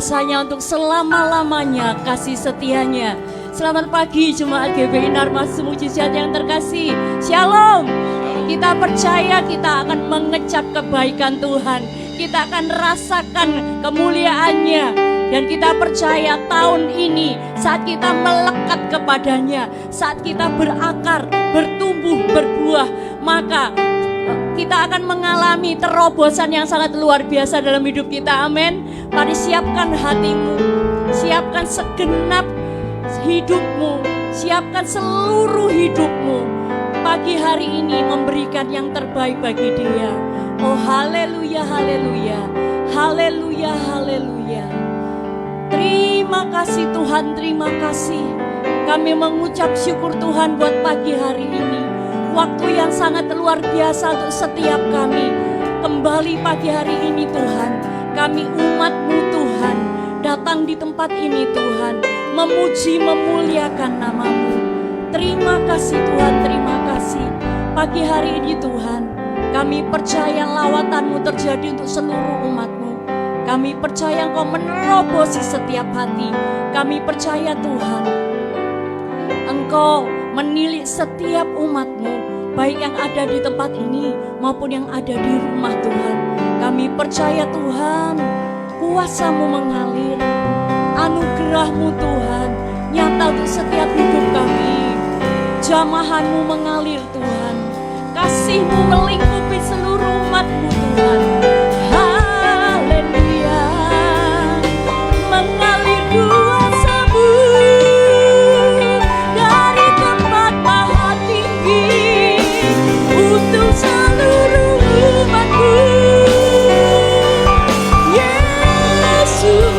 kuasanya untuk selama-lamanya kasih setianya. Selamat pagi Jemaat GBI Narmas Mujizat yang terkasih. Shalom. Kita percaya kita akan mengecap kebaikan Tuhan. Kita akan rasakan kemuliaannya. Dan kita percaya tahun ini saat kita melekat kepadanya, saat kita berakar, bertumbuh, berbuah, maka kita akan mengalami terobosan yang sangat luar biasa dalam hidup kita. Amin. Mari siapkan hatimu, siapkan segenap hidupmu, siapkan seluruh hidupmu. Pagi hari ini memberikan yang terbaik bagi Dia. Oh haleluya, haleluya, haleluya, haleluya. Terima kasih Tuhan, terima kasih. Kami mengucap syukur Tuhan buat pagi hari ini. Waktu yang sangat luar biasa untuk setiap kami. Kembali pagi hari ini Tuhan, kami umat-Mu Tuhan, datang di tempat ini Tuhan, memuji memuliakan nama-Mu. Terima kasih Tuhan, terima kasih. Pagi hari ini Tuhan, kami percaya lawatan-Mu terjadi untuk seluruh umat-Mu. Kami percaya Engkau menerobosi setiap hati. Kami percaya Tuhan, Engkau menilik setiap umat-Mu, baik yang ada di tempat ini maupun yang ada di rumah Tuhan. Kami percaya Tuhan, kuasa-Mu mengalir, anugerah-Mu Tuhan nyata untuk setiap hidup kami. Jamahan-Mu mengalir Tuhan, kasih-Mu melingkupi seluruh umat-Mu Tuhan. Haleluya, mengalir kuasa-Mu dari tempat maha tinggi untuk seluruh umat-Mu. Yesus,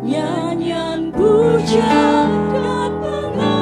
nyanyian puja dan pengagungan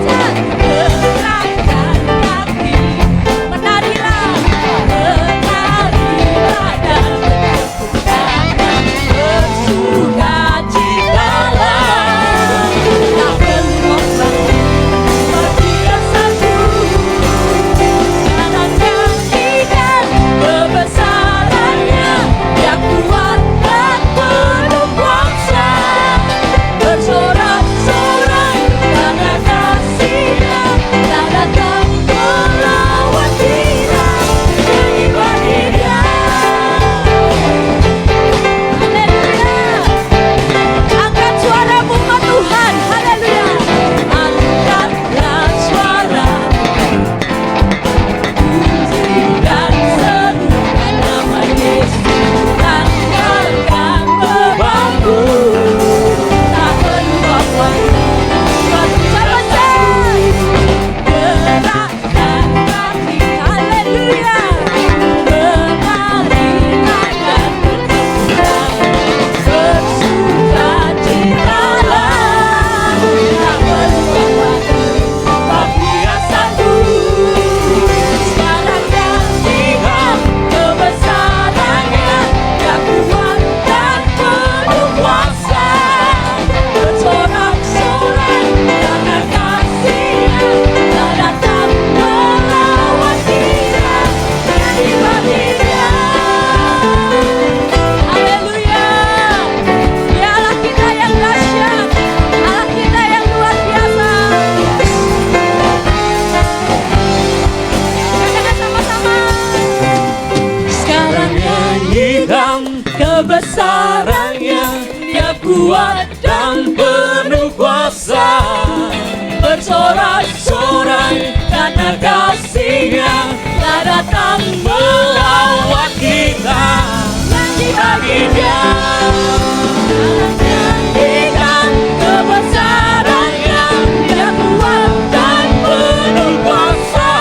dan kebesarannya, Dia kuat dan penuh kuasa, bersorak-sorai karena kasih-Nya telah datang melawat kita. Nyanyi bagi Dia, nyanyikan kebesarannya, Dia kuat dan penuh kuasa,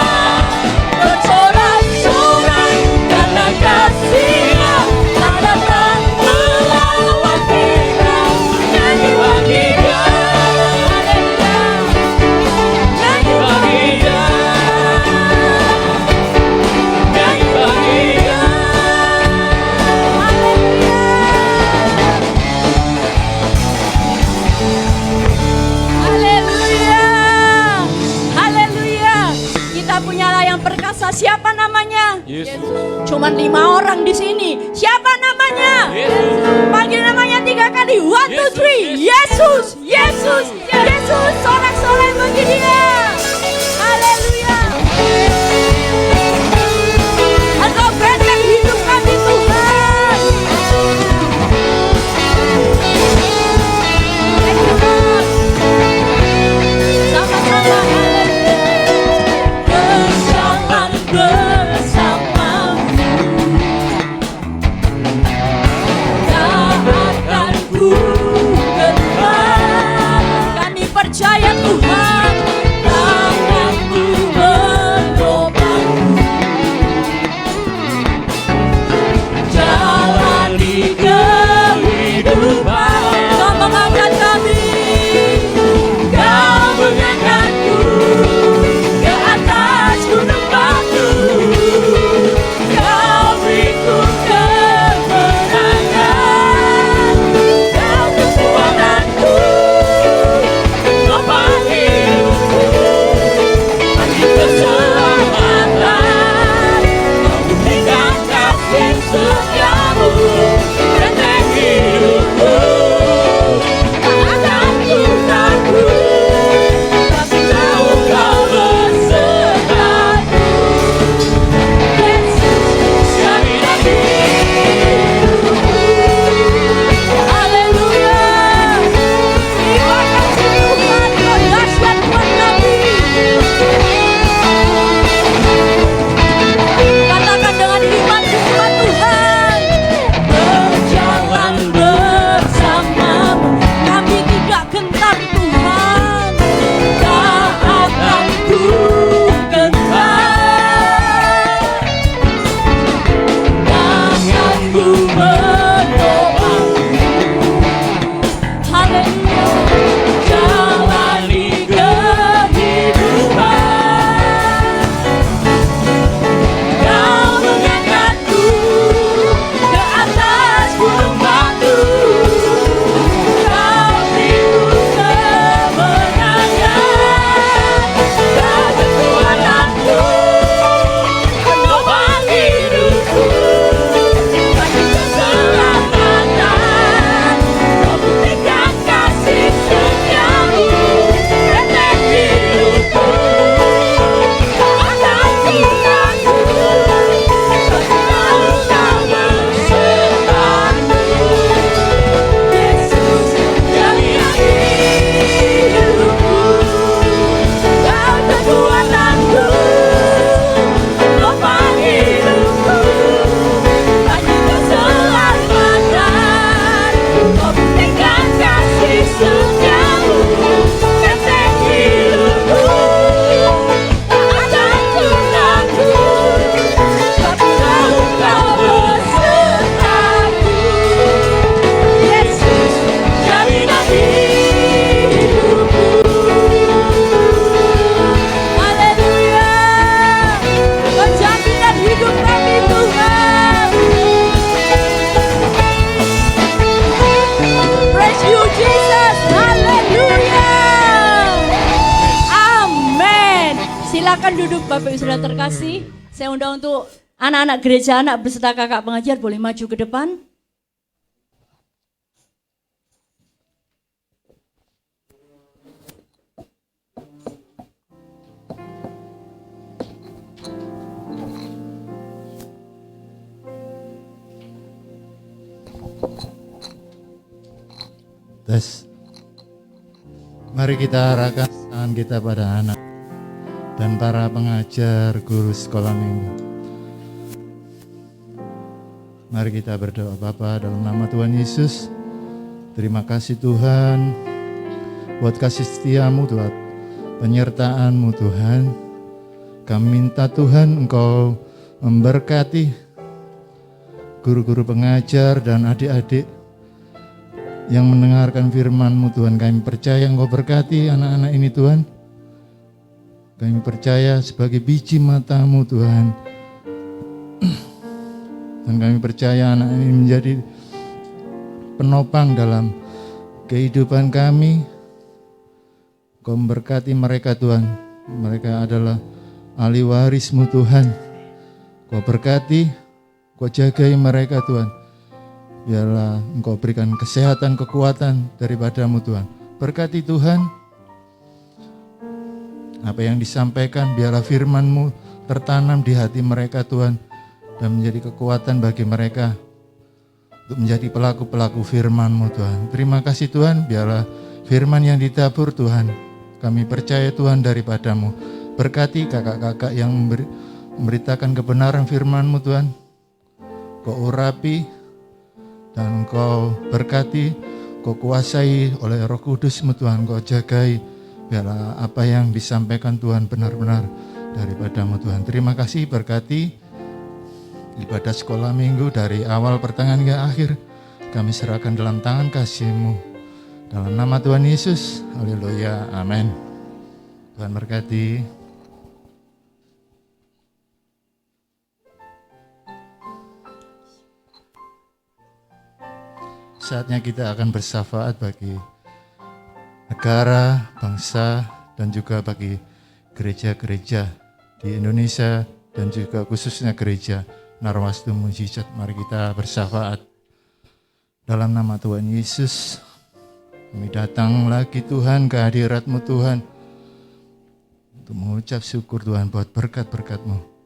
bersorak-sorai karena kasih-Nya telah datang melawat kita. Nyanyi bagi Dia, nyanyi bagi Dia, nyanyi bagi Dia. Haleluya, haleluya. Kita punya layang perkasa. Siapa namanya? Yesus. Cuman 5 orang di sini. Siapa namanya? Yesus. Panggil namanya 3 kali. 1, 2, 3. Yesus. Yesus, Yesus, Yesus. Sorak-sorai bagi Dia. Haleluya. Engkau benteng hidup kami, Tuhan. Thank you, Lord. Sama-sama. Berjalan bersamamu, tak akan ku gentar. Kami percaya Tuhan, tanganmu menopangku, jalani kehidupan. Kau mengangkat kami, Kau mengangkatku ke atas gunung batu, Kau beriku kemenangan, Kau kekuatanku, penopang hidupku, bagi keselamatan. Kau berikan kasih setiamu, benteng hidupku. Tak akan ku takut, tapi tahu Kau besertaku. Yesus, jadilah hidupku. Haleluya. Terima kasih Tuhan, Kau dahsyat buat kami. Katakan dengan iman firman Tuhan. Berjalan bersamamu, kami tidak gentar Tuhan. Tak akan ku gentar, tanganmu menopangku. Haleluya. Jalani kehidupan, Kau mengangkatku ke atas gunung batu, Kau beriku kemenangan, Kau kekuatanku, penopang hidupku, bagi keselamatan. Kau berikan kasih setiamu, benteng hidupku. Tak akan ku takut, sebab tahu Kau besertaku. Yesus, jadilah hidupku. Kau kekuatanku, penopang hidupku, bagi keselamatan. Kau berikan kasih setiamu, benteng hidupku. Tak akan ku takut, sebab tahu Kau besertaku. Yesus, jadilah hidupku. Haleluya. Kau jadikan hidup kami Tuhan. Praise you Jesus. Haleluya. Amin. Silakan duduk Bapak Ibu Saudara terkasih. Saya undang untuk anak-anak gereja, anak beserta kakak pengajar boleh maju ke depan. Tes. Mari kita arahkan tangan kita pada anak dan para pengajar guru sekolah minggu. Mari kita berdoa. Bapa, dalam nama Tuhan Yesus, terima kasih Tuhan buat kasih setiamu Tuhan, penyertaanmu Tuhan. Kami minta Tuhan Engkau memberkati guru-guru pengajar dan adik-adik yang mendengarkan firman-Mu Tuhan. Kami percaya Engkau berkati anak-anak ini Tuhan. Kami percaya sebagai biji mata-Mu Tuhan. Dan kami percaya anak ini menjadi penopang dalam kehidupan kami. Engkau memberkati mereka Tuhan. Mereka adalah ahli waris-Mu Tuhan. Engkau berkati, Engkau jagai mereka Tuhan. Biarlah Engkau berikan kesehatan, kekuatan daripada-Mu Tuhan. Berkati Tuhan, apa yang disampaikan, biarlah firman-Mu tertanam di hati mereka Tuhan, dan menjadi kekuatan bagi mereka untuk menjadi pelaku-pelaku firman-Mu Tuhan. Terima kasih Tuhan, biarlah firman yang ditabur Tuhan, kami percaya Tuhan daripada-Mu. Berkati kakak-kakak yang memberitakan kebenaran firman-Mu Tuhan. Kau urapi dan Engkau berkati, Kau kuasai oleh Roh Kudus-Mu Tuhan, Kau jagai, biarlah apa yang disampaikan Tuhan benar-benar daripada-Mu Tuhan. Terima kasih, berkati ibadah sekolah minggu dari awal pertengahan hingga akhir. Kami serahkan dalam tangan kasih-Mu. Dalam nama Tuhan Yesus, haleluya, amin. Tuhan berkati. Saatnya kita akan bersyafaat bagi negara, bangsa, dan juga bagi gereja-gereja di Indonesia dan juga khususnya gereja Narwastu Mujizat. Mari kita bersyafaat. Dalam nama Tuhan Yesus, kami datang lagi Tuhan ke hadirat-Mu Tuhan untuk mengucap syukur Tuhan buat berkat-berkat-Mu.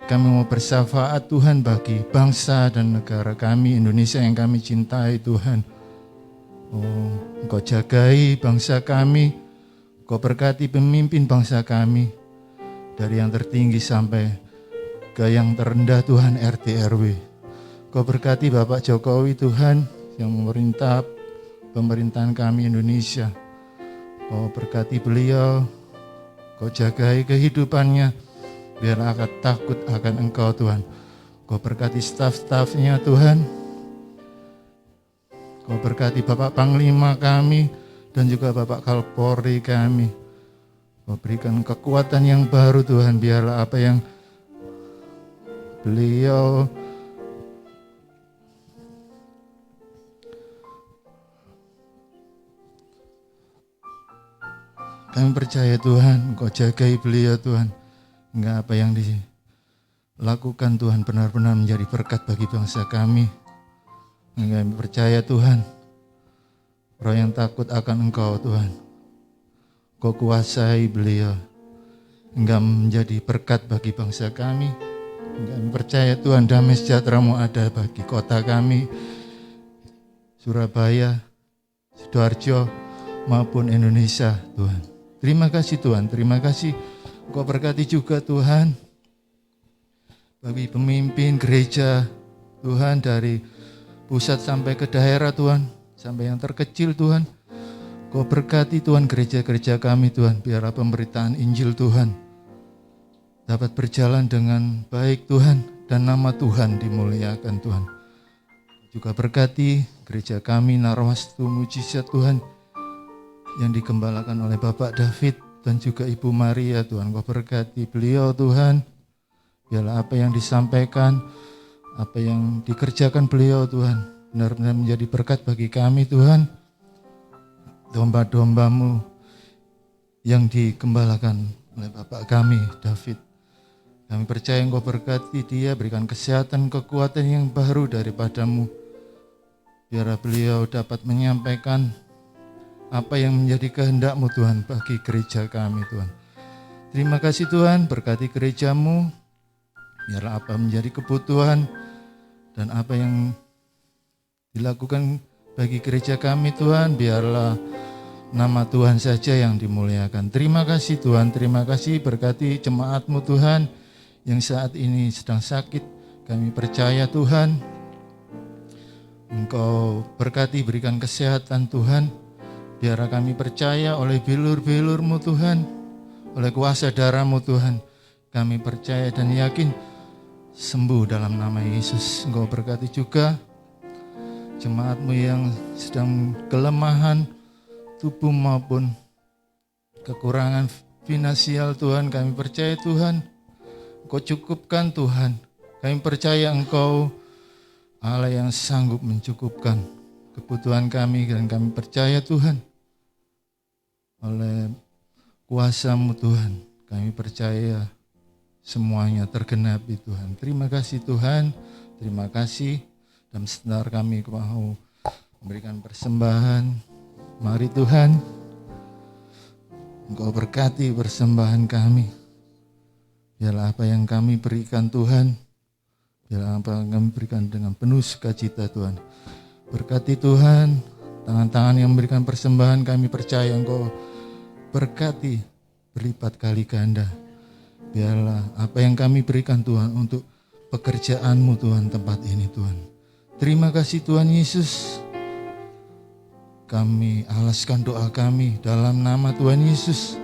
Kami mau bersyafaat Tuhan bagi bangsa dan negara kami, Indonesia yang kami cintai Tuhan. Oh, Engkau jagai bangsa kami, Engkau berkati pemimpin bangsa kami, dari yang tertinggi sampai ke yang terendah Tuhan, RT RW. Engkau berkati Bapak Jokowi Tuhan, yang memerintah pemerintahan kami Indonesia. Engkau berkati beliau, Engkau jagai kehidupannya, biarlah akan takut akan Engkau Tuhan. Kau berkati staf-stafnya Tuhan. Kau berkati Bapak Panglima kami dan juga Bapak Kapolri kami. Kau berikan kekuatan yang baru Tuhan. Biarlah apa yang beliau kami percaya Tuhan, Engkau jagai beliau Tuhan. Hingga apa yang dilakukan Tuhan benar-benar menjadi berkat bagi bangsa kami. Hingga kami percaya Tuhan, roh yang takut akan Engkau Tuhan, Kau kuasai beliau hingga menjadi berkat bagi bangsa kami. Hingga kami percaya Tuhan, damai sejahtera-Mu ada bagi kota kami, Surabaya, Sidoarjo maupun Indonesia Tuhan. Terima kasih Tuhan, terima kasih. Engkau berkati juga Tuhan bagi pemimpin gereja Tuhan, dari pusat sampai ke daerah Tuhan, sampai yang terkecil Tuhan. Engkau berkati Tuhan gereja-gereja kami Tuhan, biarlah pemberitaan Injil Tuhan dapat berjalan dengan baik Tuhan, dan nama Tuhan dimuliakan Tuhan. Juga berkati gereja kami Narwastu Mujizat Tuhan, yang digembalakan oleh Bapak David dan juga Ibu Maria Tuhan. Kau berkati beliau Tuhan, biarlah apa yang disampaikan, apa yang dikerjakan beliau Tuhan, benar-benar menjadi berkat bagi kami Tuhan. Domba-domba-Mu yang digembalakan oleh Bapak kami David, kami percaya Engkau berkati dia, berikan kesehatan, kekuatan yang baru daripada-Mu. Biarlah beliau dapat menyampaikan apa yang menjadi kehendak-Mu Tuhan bagi gereja kami Tuhan. Terima kasih Tuhan, berkati gereja-Mu, biarlah apa menjadi kebutuhan dan apa yang dilakukan bagi gereja kami Tuhan, biarlah nama Tuhan saja yang dimuliakan. Terima kasih Tuhan, terima kasih, berkati jemaat-Mu Tuhan yang saat ini sedang sakit. Kami percaya Tuhan, Engkau berkati, berikan kesehatan Tuhan. Biarlah kami percaya oleh bilur-bilur-Mu Tuhan, oleh kuasa darah-Mu Tuhan, kami percaya dan yakin sembuh dalam nama Yesus. Engkau berkati juga jemaat-Mu yang sedang kelemahan tubuh maupun kekurangan finansial Tuhan. Kami percaya Tuhan, Engkau cukupkan Tuhan. Kami percaya Engkau Allah yang sanggup mencukupkan kebutuhan kami, dan kami percaya Tuhan oleh kuasa-Mu Tuhan, kami percaya semuanya tergenapi Tuhan. Terima kasih Tuhan, terima kasih. Dan sebentar kami mau memberikan persembahan. Mari Tuhan, Engkau berkati persembahan kami. Biarlah apa yang kami berikan Tuhan, biarlah apa yang kami berikan dengan penuh sukacita Tuhan. Berkati Tuhan, tangan-tangan yang memberikan persembahan, kami percaya Engkau berkati berlipat kali ganda. Biarlah apa yang kami berikan Tuhan untuk pekerjaan-Mu Tuhan, tempat ini Tuhan. Terima kasih Tuhan Yesus. Kami alaskan doa kami dalam nama Tuhan Yesus.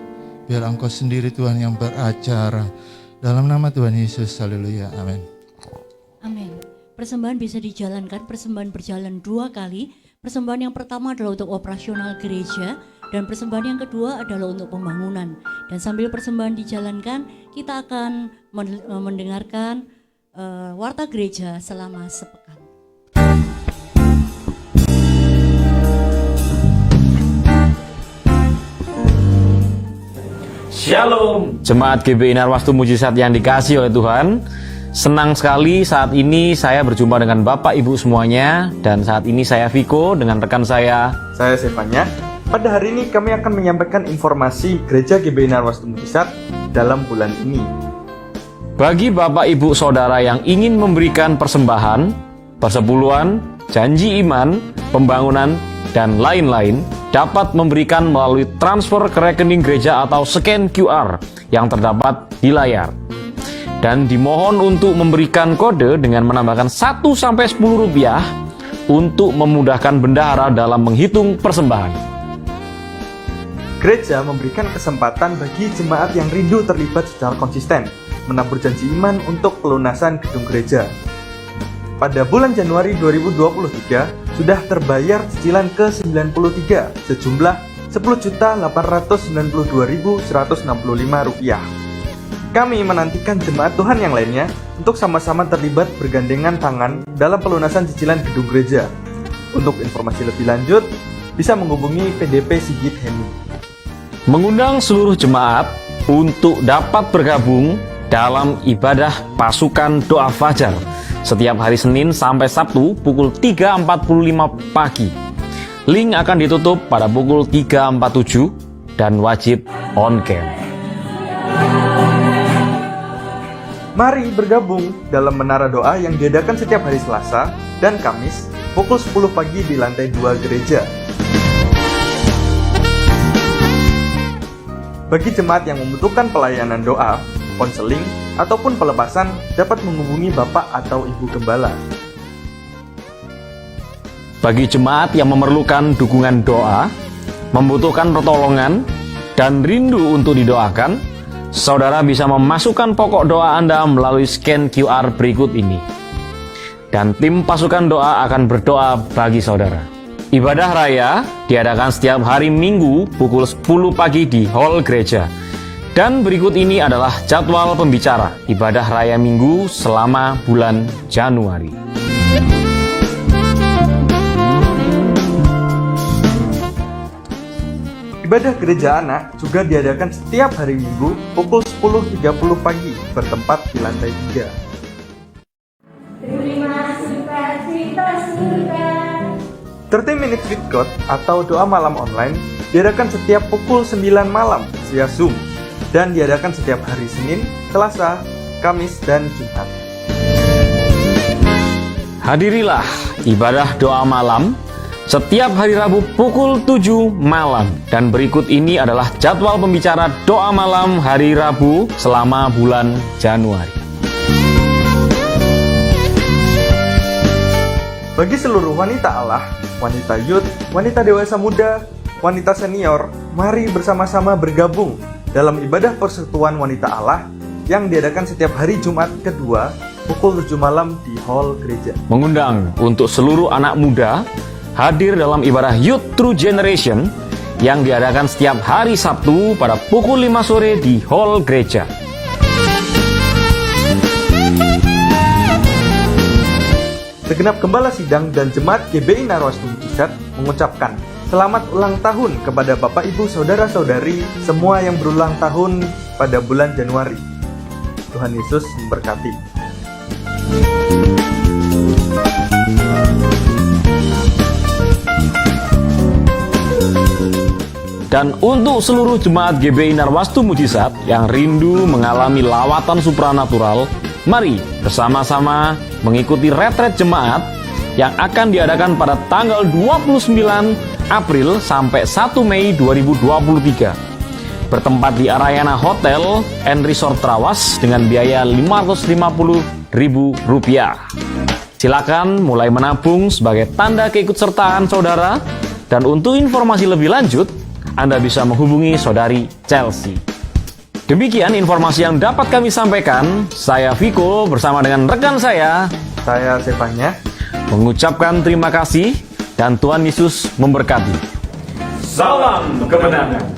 Biar Engkau sendiri Tuhan yang beracara. Dalam nama Tuhan Yesus, haleluya, amin. Amin. Persembahan bisa dijalankan, persembahan berjalan 2 kali. Persembahan yang pertama adalah untuk operasional gereja, dan persembahan yang kedua adalah untuk pembangunan. Dan sambil persembahan dijalankan, kita akan mendengarkan warta gereja selama sepekan. Shalom, jemaat GBI Narwastu Mujizat yang dikasihi oleh Tuhan. Senang sekali saat ini saya berjumpa dengan Bapak Ibu semuanya. Dan saat ini saya Viko dengan rekan saya Stefania. Pada hari ini kami akan menyampaikan informasi Gereja GBI Narwastu Mujizat dalam bulan ini. Bagi Bapak Ibu Saudara yang ingin memberikan persembahan, persepuluhan, janji iman, pembangunan, dan lain-lain, dapat memberikan melalui transfer ke rekening gereja atau scan QR yang terdapat di layar. Dan dimohon untuk memberikan kode dengan menambahkan 1-10 rupiah untuk memudahkan bendahara dalam menghitung persembahan. Gereja memberikan kesempatan bagi jemaat yang rindu terlibat secara konsisten menabur janji iman untuk pelunasan gedung gereja. Pada bulan Januari 2023 sudah terbayar cicilan ke-93 sejumlah Rp10.892.165. Kami menantikan jemaat Tuhan yang lainnya untuk sama-sama terlibat bergandengan tangan dalam pelunasan cicilan gedung gereja. Untuk informasi lebih lanjut, bisa menghubungi PDP Sigit Hemi. Mengundang seluruh jemaat untuk dapat bergabung dalam ibadah pasukan doa fajar setiap hari Senin sampai Sabtu pukul 3.45 pagi. Link akan ditutup pada pukul 3.47 dan wajib on cam. Mari bergabung dalam menara doa yang diadakan setiap hari Selasa dan Kamis pukul 10 pagi di lantai 2 gereja. Bagi jemaat yang membutuhkan pelayanan doa, konseling, ataupun pelepasan dapat menghubungi Bapak atau Ibu Gembala. Bagi jemaat yang memerlukan dukungan doa, membutuhkan pertolongan, dan rindu untuk didoakan, saudara bisa memasukkan pokok doa Anda melalui scan QR berikut ini. Dan tim pasukan doa akan berdoa bagi saudara. Ibadah raya diadakan setiap hari Minggu pukul 10 pagi di hall gereja. Dan berikut ini adalah jadwal pembicara ibadah raya Minggu selama bulan Januari. Ibadah gereja anak juga diadakan setiap hari Minggu pukul 10.30 pagi bertempat di lantai 3. Terima sukacita surga. 30 Minutes with God atau doa malam online diadakan setiap pukul 9 malam via Zoom dan diadakan setiap hari Senin, Selasa, Kamis, dan Jumat. Hadirilah ibadah doa malam setiap hari Rabu pukul 7 malam. Dan berikut ini adalah jadwal pembicara doa malam hari Rabu selama bulan Januari. Bagi seluruh wanita Allah, wanita youth, wanita dewasa muda, wanita senior, mari bersama-sama bergabung dalam ibadah persekutuan wanita Allah yang diadakan setiap hari Jumat kedua pukul 7 malam di hall gereja. Mengundang untuk seluruh anak muda hadir dalam ibadah Youth True Generation yang diadakan setiap hari Sabtu pada pukul 5 sore di hall gereja. Segenap Gembala Sidang dan Jemaat GBI Narwastu Mujizat mengucapkan selamat ulang tahun kepada Bapak Ibu Saudara-saudari semua yang berulang tahun pada bulan Januari. Tuhan Yesus memberkati. Dan untuk seluruh jemaat GBI Narwastu Mujizat yang rindu mengalami lawatan supranatural, mari bersama-sama mengikuti retret jemaat yang akan diadakan pada tanggal 29 April sampai 1 Mei 2023. Bertempat di Arayana Hotel and Resort Trawas dengan biaya Rp550.000. Silakan mulai menabung sebagai tanda keikutsertaan saudara, dan untuk informasi lebih lanjut Anda bisa menghubungi saudari Chelsea. Demikian informasi yang dapat kami sampaikan. Saya Viko bersama dengan rekan saya Stefania, mengucapkan terima kasih dan Tuhan Yesus memberkati. Salam kemenangan.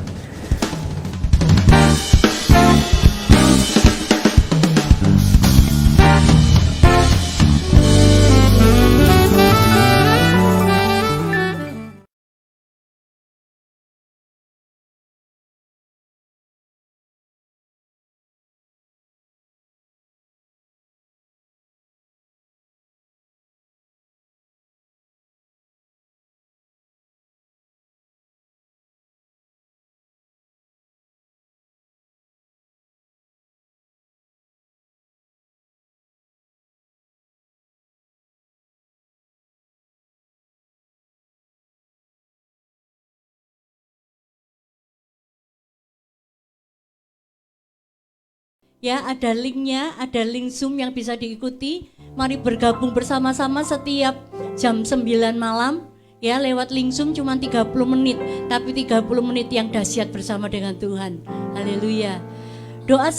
Ya, ada linknya, ada link Zoom yang bisa diikuti. Mari bergabung bersama-sama setiap jam 9 malam. Ya, lewat link Zoom cuma 30 menit, tapi 30 menit yang dahsyat bersama dengan Tuhan. Haleluya. Doa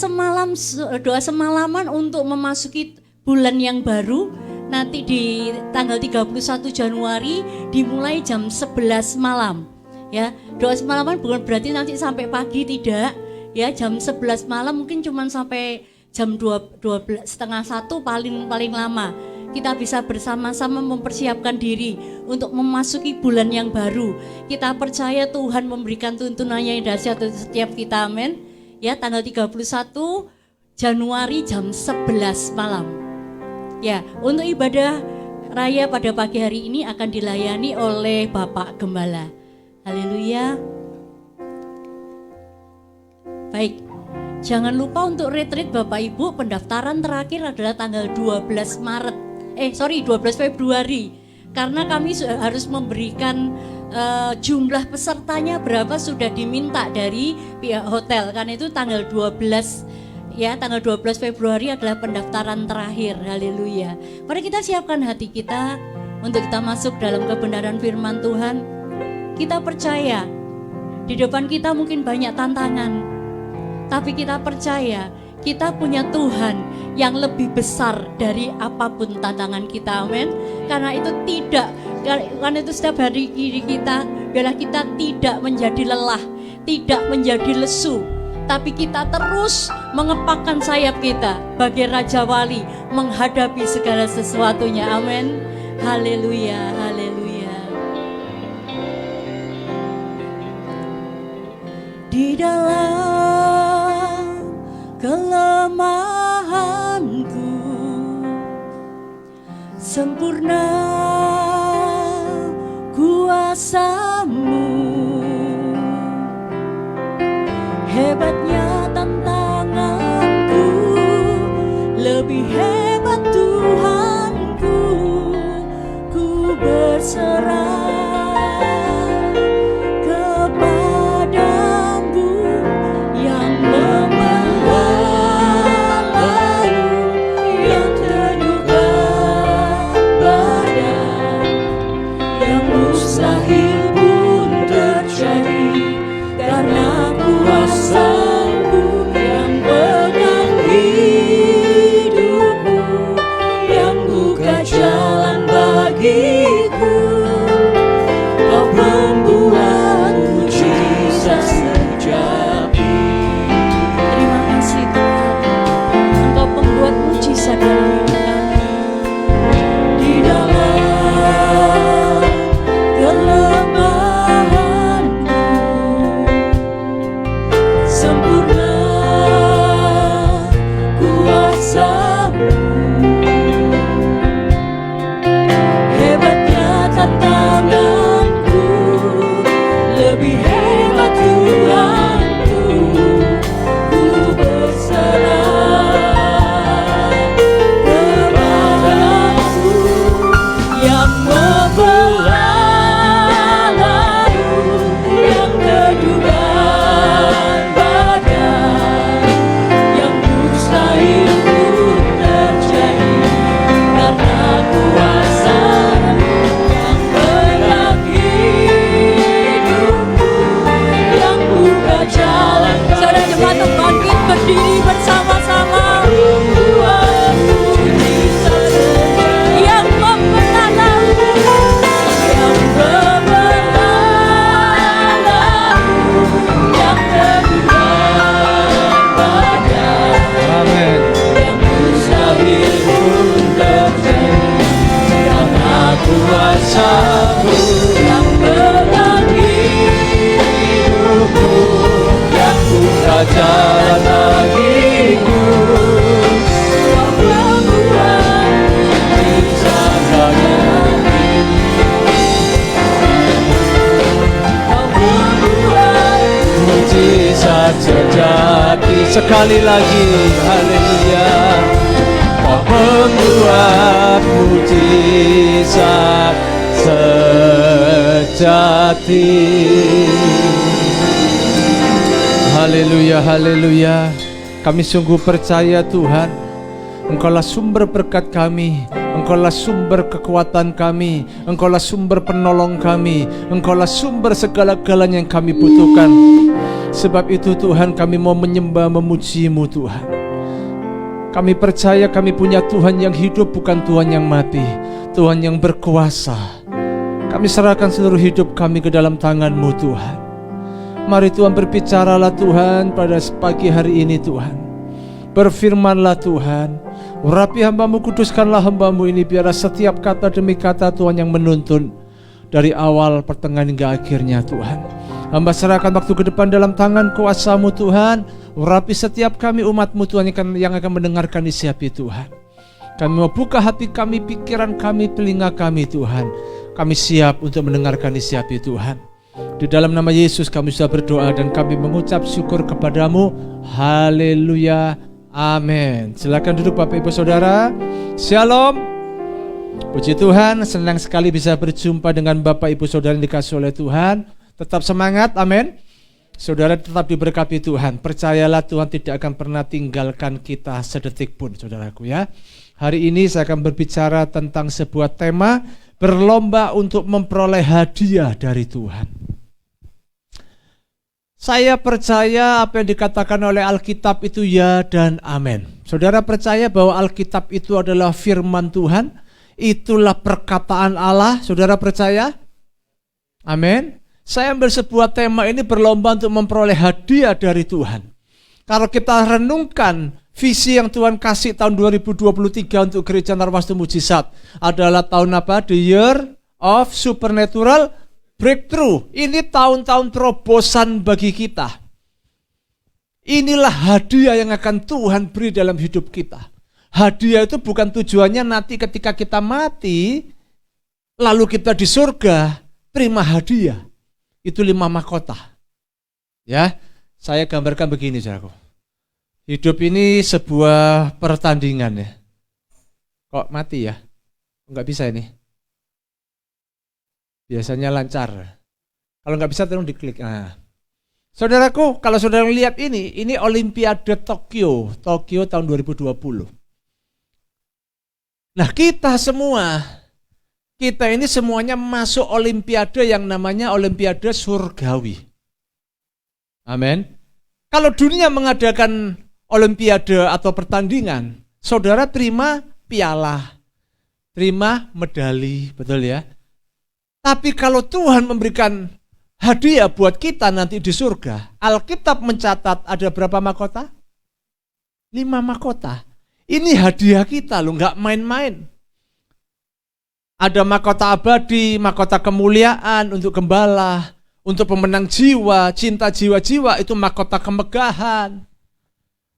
semalaman untuk memasuki bulan yang baru nanti di tanggal 31 Januari dimulai jam 11 malam. Ya, doa semalaman bukan berarti nanti sampai pagi, tidak. Ya, jam 11 malam mungkin cuma sampai jam 12:30 paling lama. Kita bisa bersama-sama mempersiapkan diri untuk memasuki bulan yang baru. Kita percaya Tuhan memberikan tuntunannya yang dahsyat untuk setiap kita, amin. Ya, tanggal 31 Januari jam 11 malam. Ya, untuk ibadah raya pada pagi hari ini akan dilayani oleh Bapak Gembala. Haleluya. Baik, jangan lupa untuk retreat Bapak Ibu, pendaftaran terakhir adalah tanggal 12 Februari. Karena kami harus memberikan jumlah pesertanya berapa sudah diminta dari pihak hotel. Karena itu tanggal 12 Februari adalah pendaftaran terakhir. Haleluya. Mari kita siapkan hati kita untuk kita masuk dalam kebenaran firman Tuhan. Kita percaya di depan kita mungkin banyak tantangan, tapi kita percaya kita punya Tuhan yang lebih besar dari apapun tantangan kita, amin. Karena itu setiap hari kita, biarlah kita tidak menjadi lelah, tidak menjadi lesu, tapi kita terus mengepakkan sayap kita bagai Raja Wali menghadapi segala sesuatunya, amin. Haleluya, haleluya. Di dalam kelemahanku sempurna kuasa-Mu, hebatnya tantanganku, lebih hebat Tuhanku. berserah kepadamu yang membelah laut, yang terduga badan, yang mustahil pun terjadi karena kuasa-Mu yang pegang hidupku, yang buka jalan bagiku. Kau pembuat mujizat sejati. Terima kasih Tuhan, Engkau pembuat mujizat dalam hidup kami. Di dalam kelemahanku sempurna kuasa-Mu. Hebatnya tantanganku, lebih hebat Tuhanku. Ku berserah kepadamu yang membelah laut, yang terduga badan, yang mustahil pun terjadi karena kuasa-Mu yang pegang hidupku, yang buka jalan. Saudara jemaat bangkit berdiri bersama-sama. Membuat mujizat sejati. Yang membelah laut, yang membelah laut, yang terduga badan, Amin. yang mustahil pun terjadi karena kuasa-Mu yang pegang hidupku, yang buka jalan bagiku. Kau membuat mujizat sejati. Kau membuat Mujizat sejati. Sekali lagi, haleluya. Kau membuat mujizat sejati. Haleluya, haleluya. Kami sungguh percaya Tuhan, Engkaulah sumber berkat kami, Engkaulah sumber kekuatan kami, Engkaulah sumber penolong kami, Engkaulah sumber segala-galanya yang kami butuhkan. Sebab itu Tuhan, kami mau menyembah memuji-Mu Tuhan. Kami percaya kami punya Tuhan yang hidup, bukan Tuhan yang mati, Tuhan yang berkuasa. Kami serahkan seluruh hidup kami ke dalam tangan-Mu Tuhan. Mari Tuhan, berbicaralah Tuhan pada pagi hari ini Tuhan. Berfirmanlah Tuhan, urapi hamba-Mu, kuduskanlah hamba-Mu ini, biarlah setiap kata demi kata Tuhan yang menuntun dari awal pertengahan hingga akhirnya Tuhan. Hamba serahkan waktu ke depan dalam tangan kuasa-Mu Tuhan. Urapi setiap kami umat-Mu Tuhan yang akan mendengarkan isi hati Tuhan. Kami mau buka hati kami, pikiran kami, telinga kami Tuhan. Kami siap untuk mendengarkan isi hati Tuhan. Di dalam nama Yesus kami sudah berdoa dan kami mengucap syukur kepadamu. Haleluya, amin. Silakan duduk Bapak Ibu Saudara. Shalom. Puji Tuhan, senang sekali bisa berjumpa dengan Bapak Ibu Saudara yang dikasihi oleh Tuhan. Tetap semangat, amin. Saudara tetap diberkati Tuhan. Percayalah Tuhan tidak akan pernah tinggalkan kita sedetik pun, saudaraku ya. Hari ini saya akan berbicara tentang sebuah tema, berlomba untuk memperoleh hadiah dari Tuhan. Saya percaya apa yang dikatakan oleh Alkitab itu ya dan amin. Saudara percaya bahwa Alkitab itu adalah firman Tuhan, itulah perkataan Allah. Saudara percaya? Amin. Saya ambil sebuah tema ini, berlomba untuk memperoleh hadiah dari Tuhan. Kalau kita renungkan visi yang Tuhan kasih tahun 2023 untuk Gereja Narwastu Mujizat adalah tahun apa? The Year of Supernatural Breakthrough. Ini tahun-tahun terobosan bagi kita. Inilah hadiah yang akan Tuhan beri dalam hidup kita. Hadiah itu bukan tujuannya nanti ketika kita mati, lalu kita di surga, terima hadiah. Itu 5 mahkota. Ya, saya gambarkan begini, saudaraku. Hidup ini sebuah pertandingan ya. Kok mati ya? Enggak bisa ini. Biasanya lancar. Kalau nggak bisa tolong diklik. Nah. Saudaraku, kalau saudara lihat ini Olimpiade Tokyo tahun 2020. Nah, kita ini semuanya masuk Olimpiade yang namanya Olimpiade Surgawi. Amin. Kalau dunia mengadakan Olimpiade atau pertandingan, saudara terima piala, terima medali, betul ya. Tapi kalau Tuhan memberikan hadiah buat kita nanti di surga, Alkitab mencatat ada berapa mahkota? 5 mahkota. Ini hadiah kita loh, nggak main-main. Ada mahkota abadi, mahkota kemuliaan untuk gembala, untuk pemenang jiwa, cinta jiwa-jiwa itu mahkota kemegahan.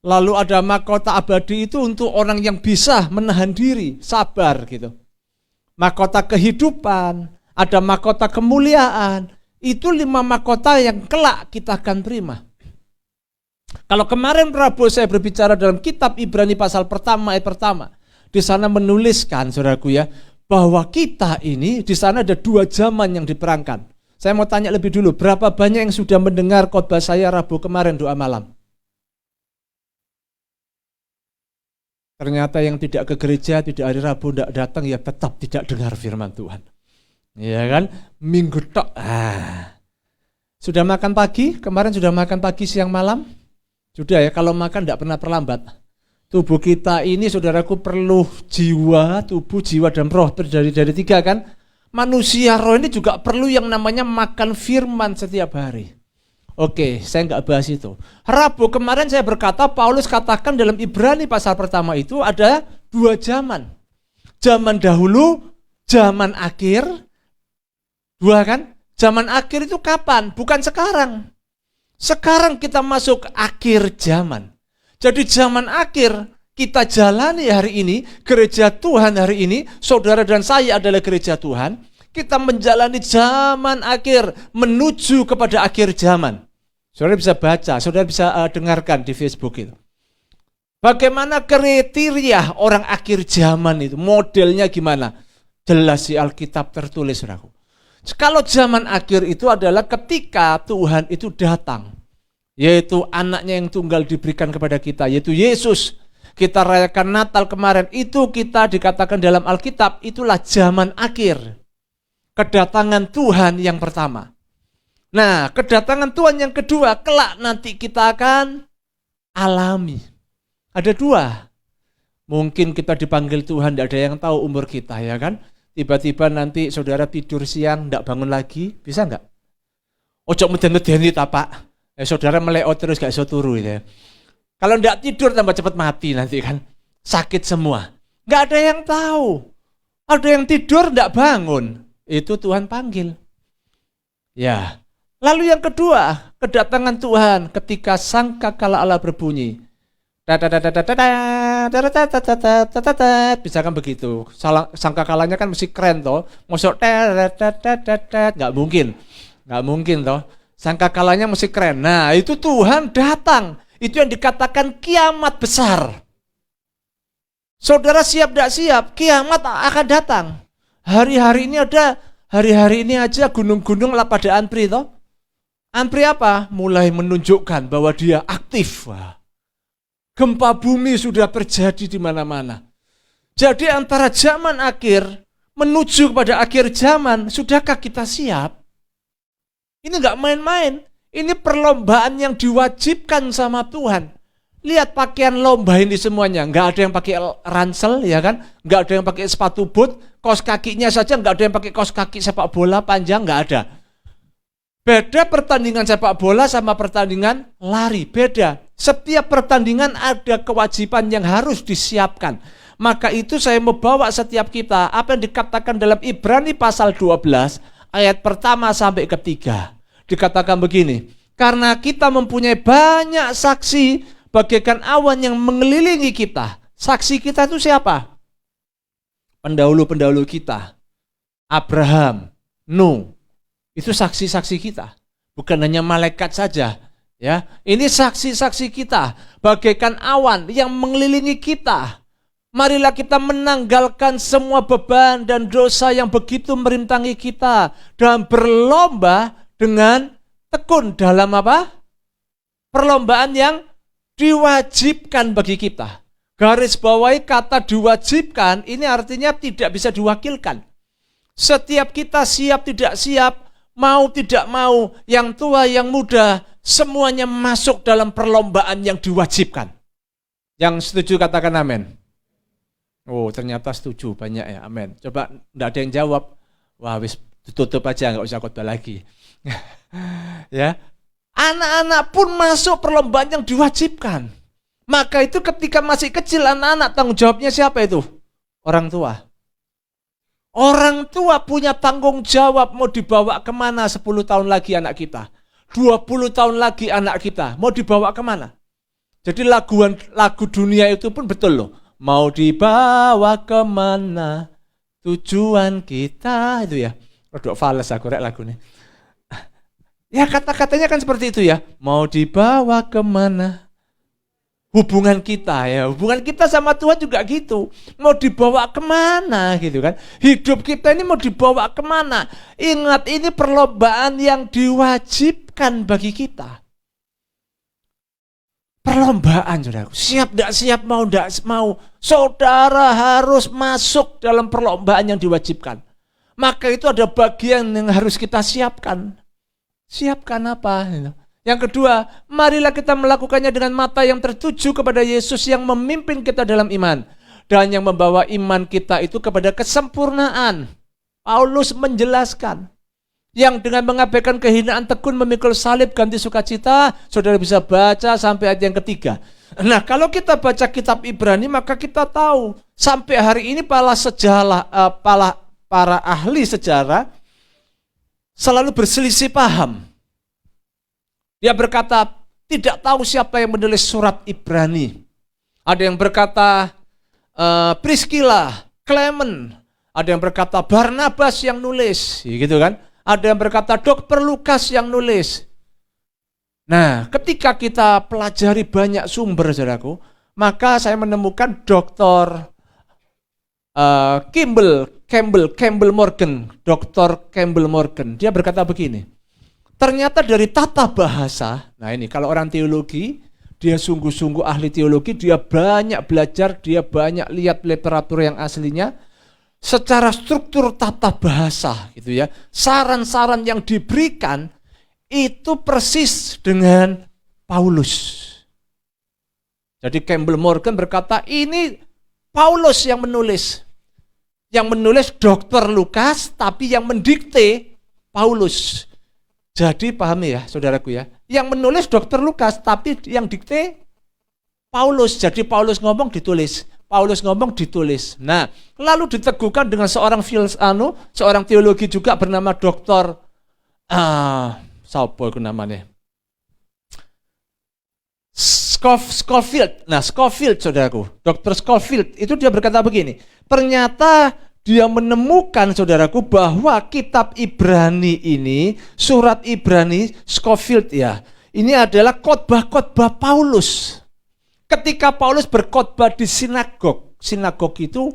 Lalu ada mahkota abadi itu untuk orang yang bisa menahan diri, sabar gitu. Mahkota kehidupan, ada mahkota kemuliaan. Itu 5 mahkota yang kelak kita akan terima. Kalau kemarin Rabu saya berbicara dalam kitab Ibrani pasal pertama ayat pertama, di sana menuliskan saudaraku ya, bahwa kita ini di sana ada 2 zaman yang diperangkan. Saya mau tanya lebih dulu, berapa banyak yang sudah mendengar khotbah saya Rabu kemarin doa malam? Ternyata yang tidak ke gereja, tidak hari Rabu, tidak datang, ya tetap tidak dengar firman Tuhan. Ya kan? Minggu tok. Sudah makan pagi? Kemarin sudah makan pagi, siang, malam? Sudah ya, kalau makan tidak pernah terlambat. Tubuh kita ini saudaraku perlu jiwa, tubuh, jiwa, dan roh. Terdiri dari 3 kan? Manusia roh ini juga perlu yang namanya makan firman setiap hari. Oke, saya nggak bahas itu. Rabu kemarin saya berkata, Paulus katakan dalam Ibrani pasal pertama itu ada 2 zaman. Zaman dahulu, zaman akhir. 2 kan? Zaman akhir itu kapan? Bukan sekarang. Sekarang kita masuk akhir zaman. Jadi zaman akhir kita jalani hari ini, gereja Tuhan hari ini, saudara dan saya adalah gereja Tuhan. Kita menjalani zaman akhir menuju kepada akhir zaman. Saudara bisa baca, saudara bisa dengarkan di Facebook itu. Bagaimana kriteria orang akhir zaman itu, modelnya gimana? Jelas di Alkitab tertulis, saudaraku. Kalau zaman akhir itu adalah ketika Tuhan itu datang, yaitu anaknya yang tunggal diberikan kepada kita, yaitu Yesus. Kita rayakan Natal kemarin, itu kita dikatakan dalam Alkitab, itulah zaman akhir. Kedatangan Tuhan yang pertama. Nah, kedatangan Tuhan yang kedua, kelak nanti kita akan alami. Ada 2. Mungkin kita dipanggil Tuhan, tidak ada yang tahu umur kita, ya kan? Tiba-tiba nanti saudara tidur siang, tidak bangun lagi, bisa enggak? Ojo meden-medeni ta Pak. Saudara meleot terus gak iso turu gitu ya. Kalau tidak tidur tambah cepat mati nanti kan. Sakit semua. Nggak ada yang tahu. Ada yang tidur tidak bangun. Itu Tuhan panggil. Ya. Lalu yang kedua, kedatangan Tuhan ketika sangkakala Allah berbunyi. Misalkan begitu. Sangkakalanya kan mesti keren toh. Masuk nggak mungkin toh. Sangkakalanya mesti keren. Nah, itu Tuhan datang. Itu yang dikatakan kiamat besar. Saudara siap tidak siap, kiamat akan datang. Hari-hari ini aja gunung-gunung lah pada antri toh. Antri apa? Mulai menunjukkan bahwa dia aktif. Wah. Gempa bumi sudah terjadi di mana-mana. Jadi antara zaman akhir menuju kepada akhir zaman, sudahkah kita siap? Ini enggak main-main. Ini perlombaan yang diwajibkan sama Tuhan. Lihat pakaian lomba ini semuanya. Enggak ada yang pakai ransel, ya kan? Enggak ada yang pakai sepatu boot, kaos kakinya saja enggak ada yang pakai kaos kaki sepak bola panjang, enggak ada. Beda pertandingan sepak bola sama pertandingan lari, beda. Setiap pertandingan ada kewajiban yang harus disiapkan. Maka itu saya mau bawa setiap kita apa yang dikatakan dalam Ibrani pasal 12 ayat pertama sampai ketiga. Dikatakan begini, karena kita mempunyai banyak saksi bagaikan awan yang mengelilingi kita. Saksi kita itu siapa? Pendahulu-pendahulu kita. Abraham, Nuh. Itu saksi-saksi kita. Bukan hanya malaikat saja. Ya, ini saksi-saksi kita. Bagaikan awan yang mengelilingi kita. Marilah kita menanggalkan semua beban dan dosa yang begitu merintangi kita dan berlomba dengan tekun dalam apa? Perlombaan yang diwajibkan bagi kita. Garis bawahi kata diwajibkan ini artinya tidak bisa diwakilkan. Setiap kita siap tidak siap, mau tidak mau, yang tua yang muda, semuanya masuk dalam perlombaan yang diwajibkan. Yang setuju katakan amin. Oh, ternyata setuju, banyak ya, amin. Coba, enggak ada yang jawab. Wah, wis tutup aja, enggak usah khotbah lagi. Ya, anak-anak pun masuk perlombaan yang diwajibkan. Maka itu ketika masih kecil anak-anak, tanggung jawabnya siapa itu? Orang tua. Orang tua punya tanggung jawab mau dibawa kemana 10 tahun lagi anak kita. 20 tahun lagi anak kita, mau dibawa kemana? Jadi lagu dunia itu pun betul loh. Mau dibawa kemana tujuan kita, itu ya. Rodok fales aku rek lagu nih. Ya kata-katanya kan seperti itu ya. Mau dibawa kemana hubungan kita ya. Hubungan kita sama Tuhan juga gitu. Mau dibawa kemana gitu kan. Hidup kita ini mau dibawa kemana. Ingat ini perlombaan yang diwajibkan bagi kita. Perlombaan, saudaraku. Siap tidak siap, mau tidak mau. Saudara harus masuk dalam perlombaan yang diwajibkan. Maka itu ada bagian yang harus kita siapkan. Siapkan apa? Yang kedua, marilah kita melakukannya dengan mata yang tertuju kepada Yesus yang memimpin kita dalam iman. Dan yang membawa iman kita itu kepada kesempurnaan. Paulus menjelaskan. Yang dengan mengabaikan kehinaan tekun memikul salib ganti sukacita, saudara bisa baca sampai ayat yang ketiga. Nah, kalau kita baca kitab Ibrani maka kita tahu sampai hari ini para ahli sejarah selalu berselisih paham. Dia berkata tidak tahu siapa yang menulis surat Ibrani. Ada yang berkata Priscilla, Clement, ada yang berkata Barnabas yang nulis, gitu kan? Ada yang berkata Dr. Lukas yang nulis. Nah, ketika kita pelajari banyak sumber, saudaraku, maka saya menemukan Dr. Campbell Morgan, Dr. Campbell Morgan. Dia berkata begini, ternyata dari tata bahasa, nah ini kalau orang teologi, dia sungguh-sungguh ahli teologi, dia banyak belajar, dia banyak lihat literatur yang aslinya, secara struktur tata bahasa gitu ya. Saran-saran yang diberikan itu persis dengan Paulus. Jadi Campbell Morgan berkata ini Paulus yang menulis. Yang menulis Dr. Lukas tapi yang mendikte Paulus. Jadi pahami ya saudaraku ya. Yang menulis Dr. Lukas tapi yang dikte Paulus. Jadi Paulus ngomong ditulis. Paulus ngomong ditulis. Nah, lalu diteguhkan dengan seorang seorang teologi juga bernama Dr. Siapa itu namanya? Scofield. Nah, Scofield saudaraku, Dr. Scofield itu dia berkata begini. Ternyata dia menemukan saudaraku bahwa kitab Ibrani ini, surat Ibrani Scofield ya, ini adalah khotbah-khotbah Paulus. Ketika Paulus berkhotbah di sinagog itu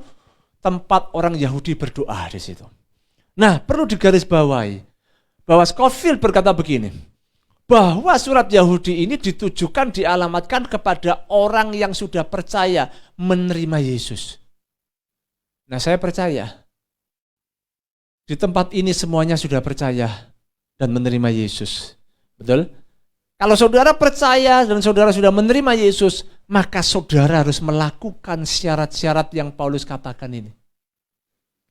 tempat orang Yahudi berdoa di situ. Nah, perlu digarisbawahi bahwa Scofield berkata begini, bahwa surat Yahudi ini ditujukan dialamatkan kepada orang yang sudah percaya menerima Yesus. Nah, saya percaya di tempat ini semuanya sudah percaya dan menerima Yesus. Betul? Kalau saudara percaya dan saudara sudah menerima Yesus, maka saudara harus melakukan syarat-syarat yang Paulus katakan ini.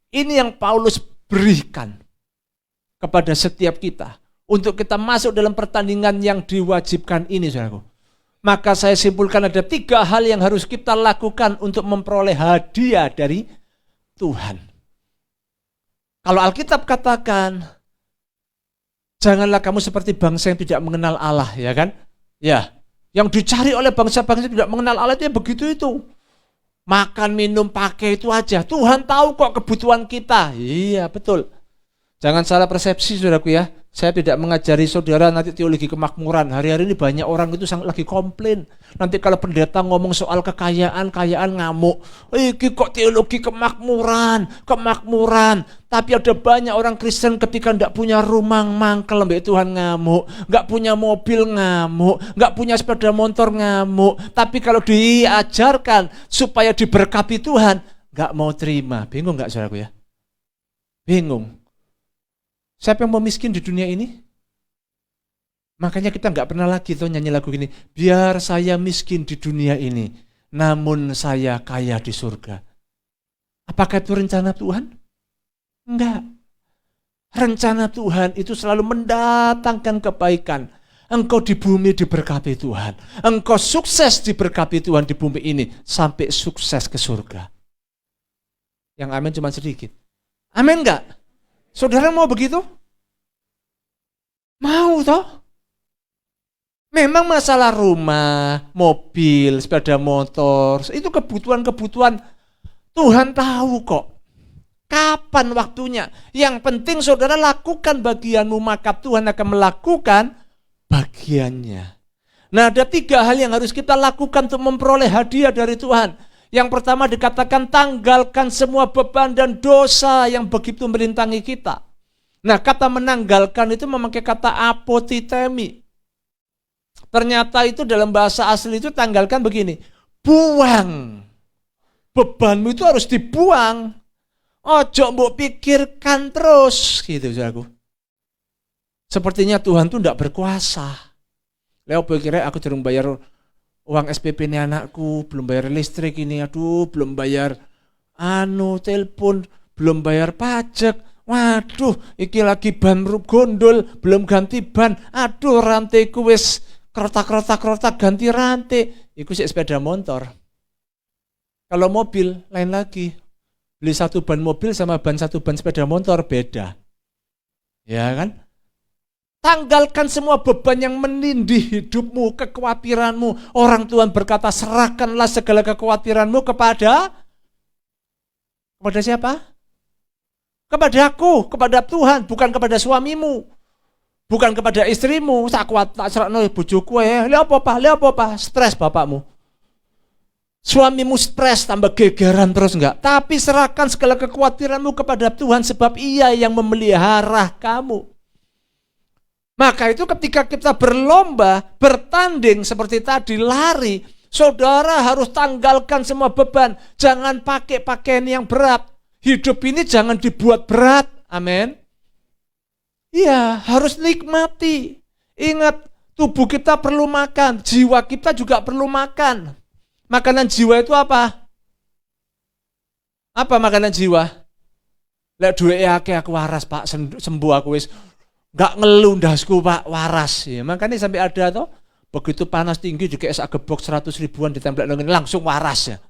Ini yang Paulus berikan kepada setiap kita untuk kita masuk dalam pertandingan yang diwajibkan ini, saudaraku. Maka saya simpulkan ada 3 hal yang harus kita lakukan untuk memperoleh hadiah dari Tuhan. Kalau Alkitab katakan, janganlah kamu seperti bangsa yang tidak mengenal Allah, ya kan? Ya, yang dicari oleh bangsa-bangsa yang tidak mengenal Allah itu ya begitu itu. Makan, minum, pakai itu aja. Tuhan tahu kok kebutuhan kita. Iya, betul. Jangan salah persepsi, saudaraku ya. Saya tidak mengajari saudara nanti teologi kemakmuran. Hari-hari ini banyak orang itu lagi komplain. Nanti kalau pendeta ngomong soal kekayaan ngamuk. Iki kok teologi kemakmuran. Tapi ada banyak orang Kristen ketika tidak punya rumah mangkel mbak Tuhan ngamuk. Nggak punya mobil ngamuk. Nggak punya sepeda motor ngamuk. Tapi kalau diajarkan supaya diberkati Tuhan, nggak mau terima. Bingung nggak saudaraku ya? Bingung. Siapa yang mau miskin di dunia ini? Makanya kita nggak pernah lagi tuh nyanyi lagu gini. Biar saya miskin di dunia ini, namun saya kaya di surga. Apakah itu rencana Tuhan? Enggak. Rencana Tuhan itu selalu mendatangkan kebaikan. Engkau di bumi diberkati Tuhan. Engkau sukses diberkati Tuhan di bumi ini. Sampai sukses ke surga. Yang amin cuma sedikit. Amin enggak? Saudara mau begitu? Mau toh? Memang masalah rumah, mobil, sepeda motor, itu kebutuhan-kebutuhan Tuhan tahu kok. Kapan waktunya? Yang penting saudara lakukan bagianmu, maka Tuhan akan melakukan bagiannya. Nah, ada 3 hal yang harus kita lakukan untuk memperoleh hadiah dari Tuhan. Yang pertama dikatakan tanggalkan semua beban dan dosa yang begitu merintangi kita. Nah, kata menanggalkan itu memakai kata apotitemi. Ternyata itu dalam bahasa asli itu tanggalkan begini. Buang. Bebanmu itu harus dibuang. Ojo mbok pikirkan terus. Gitu saudaraku. Sepertinya Tuhan itu tidak berkuasa. Leo pikirnya aku durung bayar uang SPP ini anakku, belum bayar listrik ini, aduh, belum bayar telepon, belum bayar pajak. Waduh, iki lagi ban gondol, belum ganti ban. Aduh, rantaiku wis kerotak ganti rantai. Iku sih sepeda motor. Kalau mobil lain lagi. Beli 1 ban mobil sama ban 1 ban sepeda motor beda. Ya kan? Tanggalkan semua beban yang menindih hidupmu, kekhawatiranmu. Orang Tuhan berkata, serahkanlah segala kekhawatiranmu kepada siapa? Kepada aku, kepada Tuhan, bukan kepada suamimu. Bukan kepada istrimu. Tak kuat, tak serahno bojoku ya. Lihat apa? Stres bapakmu. Suamimu stres, tambah gegeran terus enggak. Tapi serahkan segala kekhawatiranmu kepada Tuhan, sebab Ia yang memelihara kamu. Maka itu ketika kita berlomba, bertanding seperti tadi, lari, saudara harus tanggalkan semua beban. Jangan pakai pakaian yang berat. Hidup ini jangan dibuat berat. Amin. Iya, harus nikmati. Ingat, tubuh kita perlu makan, jiwa kita juga perlu makan. Makanan jiwa itu apa? Apa makanan jiwa? Lek duwe akeh aku waras, Pak, sembuh aku wis. Enggak ngeluh ndasku Pak, waras. Ya, makanya sampai ada toh, begitu panas tinggi juga sak gebok 100 ribuan ditempel langsung waras ya.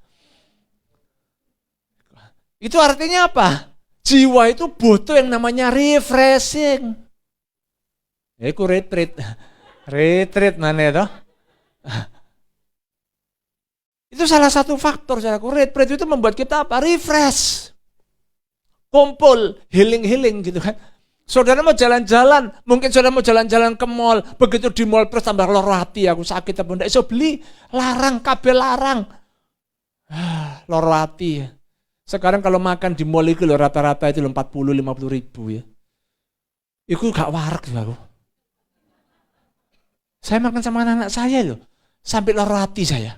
Itu artinya apa? Jiwa itu butuh yang namanya refreshing. Ya iku retreat. Retreat mana toh? Itu salah satu faktor saudaraku. Retreat itu membuat kita apa? Refresh. Kumpul, healing gitu kan. Saudara mau jalan-jalan, mungkin saudara mau jalan-jalan ke mall, begitu di mall terus tambah loro hati, aku sakit apa ndak iso beli, larang, kabel larang. Loro hati. Sekarang kalau makan di mall itu rata-rata itu 40-50 ribu ya. Itu gak warak aku. Saya makan sama anak saya loh, sampai loro hati saya.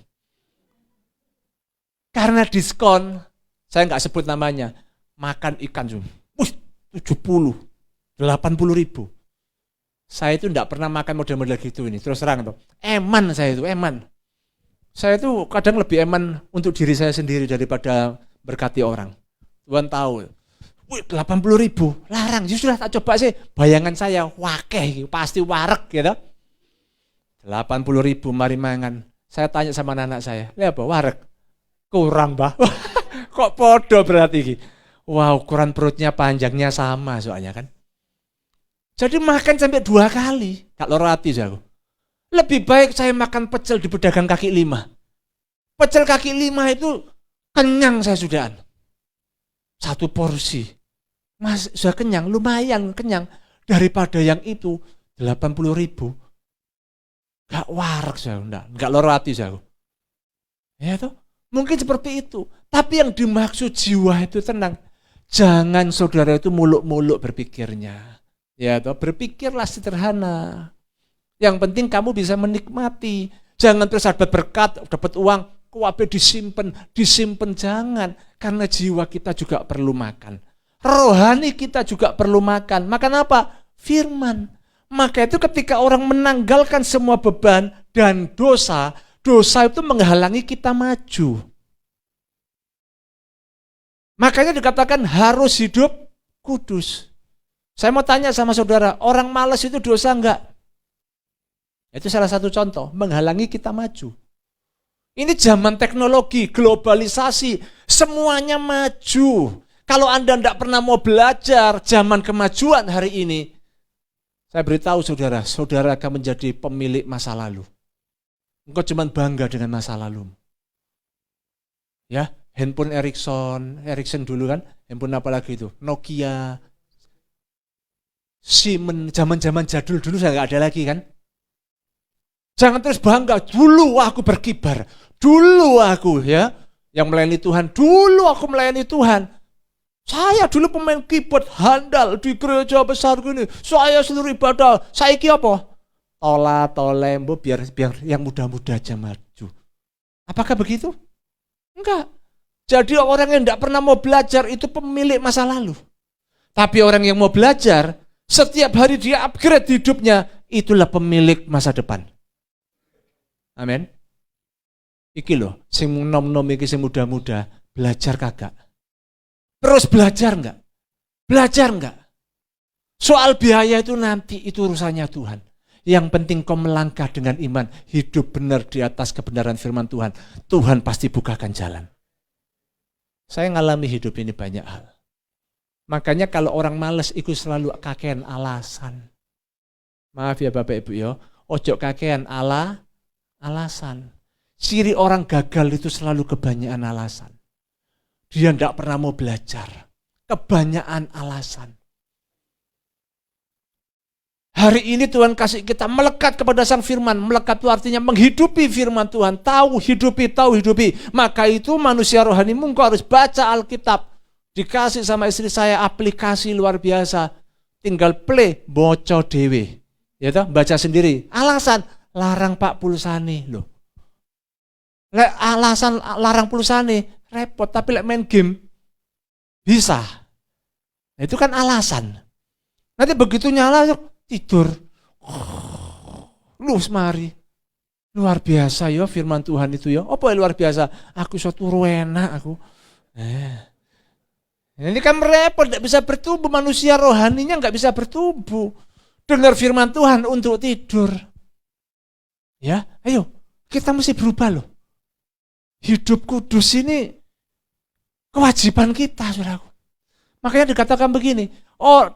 Karena diskon, saya gak sebut namanya, makan ikan 70. 80 ribu. Saya itu enggak pernah makan model-model gitu ini. Terus terang tuh. Eman saya itu, eman. Saya itu kadang lebih eman untuk diri saya sendiri daripada berkati orang. Tuhan tahu. 80 ribu, larang. Ya sudah tak coba sih. Bayangan saya, wakeh, pasti warek gitu. 80 ribu, mari mangan. Saya tanya sama anak saya, lihat apa, warek? Kurang, Mbah. Kok podo berarti? Wow, ukuran perutnya panjangnya sama soalnya kan. Jadi makan sampai 2 kali, gak loro hati aku. Lebih baik saya makan pecel di pedagang kaki 5. Pecel kaki 5 itu kenyang saya sudahan. 1 porsi. Mas sudah kenyang, lumayan kenyang. daripada yang itu 80.000. Gak warak saya, enggak loro hati saya. Ya toh, mungkin seperti itu. Tapi yang dimaksud jiwa itu tenang. Jangan saudara itu muluk-muluk berpikirnya. Ya toh, berpikirlah sederhana. Yang penting kamu bisa menikmati. Jangan terus dapat berkat, dapat uang, kuabe disimpan jangan. Karena jiwa kita juga perlu makan. Rohani kita juga perlu makan. Makan apa? Firman. Maka itu ketika orang menanggalkan semua beban dan dosa itu menghalangi kita maju. Makanya dikatakan harus hidup kudus. Saya mau tanya sama saudara, orang malas itu dosa enggak? Itu salah satu contoh, menghalangi kita maju. Ini zaman teknologi, globalisasi, semuanya maju. Kalau Anda tidak pernah mau belajar zaman kemajuan hari ini, saya beritahu saudara, saudara akan menjadi pemilik masa lalu. Engkau cuma bangga dengan masa lalu. Ya, handphone Ericsson dulu kan, handphone apa lagi itu? Nokia, Siemens, zaman-zaman jadul dulu saya nggak ada lagi kan. Jangan terus bangga, dulu aku berkibar, dulu aku ya, yang melayani Tuhan, dulu aku melayani Tuhan. Saya dulu pemain keyboard handal di gereja besar gini, saya seluruh ibadah, saya iki apa? Tolembo biar yang muda-muda aja maju. Apakah begitu? Enggak. Jadi orang yang tidak pernah mau belajar itu pemilik masa lalu. Tapi orang yang mau belajar, setiap hari dia upgrade hidupnya, itulah pemilik masa depan. Amin. Iki loh, sing nom-nom iki sing muda-muda, belajar kagak? Terus belajar enggak? Belajar enggak? Soal biaya itu nanti, itu urusannya Tuhan. Yang penting kau melangkah dengan iman, hidup benar di atas kebenaran firman Tuhan. Tuhan pasti bukakan jalan. Saya ngalami hidup ini banyak hal. Makanya kalau orang males ikut selalu kakean alasan. Maaf ya Bapak Ibu ya, ojo kakean alasan. Ciri orang gagal itu selalu kebanyakan alasan. Dia tidak pernah mau belajar. Kebanyakan alasan. Hari ini Tuhan kasih kita melekat kepada Sang Firman. Melekat itu artinya menghidupi firman Tuhan. Tahu hidupi. Maka itu manusia rohani engkau harus baca Alkitab. Dikasih sama istri saya aplikasi luar biasa. Tinggal play, boco dewe. Ya toh, baca sendiri. Alasan, larang Pak pulsane loh. Alasan larang pulsane, repot. Tapi main game, bisa. Nah, itu kan alasan. Nanti begitu nyala, tidur. Lu semari. Luar biasa ya firman Tuhan itu ya. Apa luar biasa? Aku suatu enak aku. Ini kan merepot, tidak bisa bertumbuh. Manusia rohaninya nggak bisa bertumbuh. Dengar firman Tuhan untuk tidur. Ya, ayo kita mesti berubah loh. Hidup kudus ini kewajiban kita, saudaraku. Makanya dikatakan begini,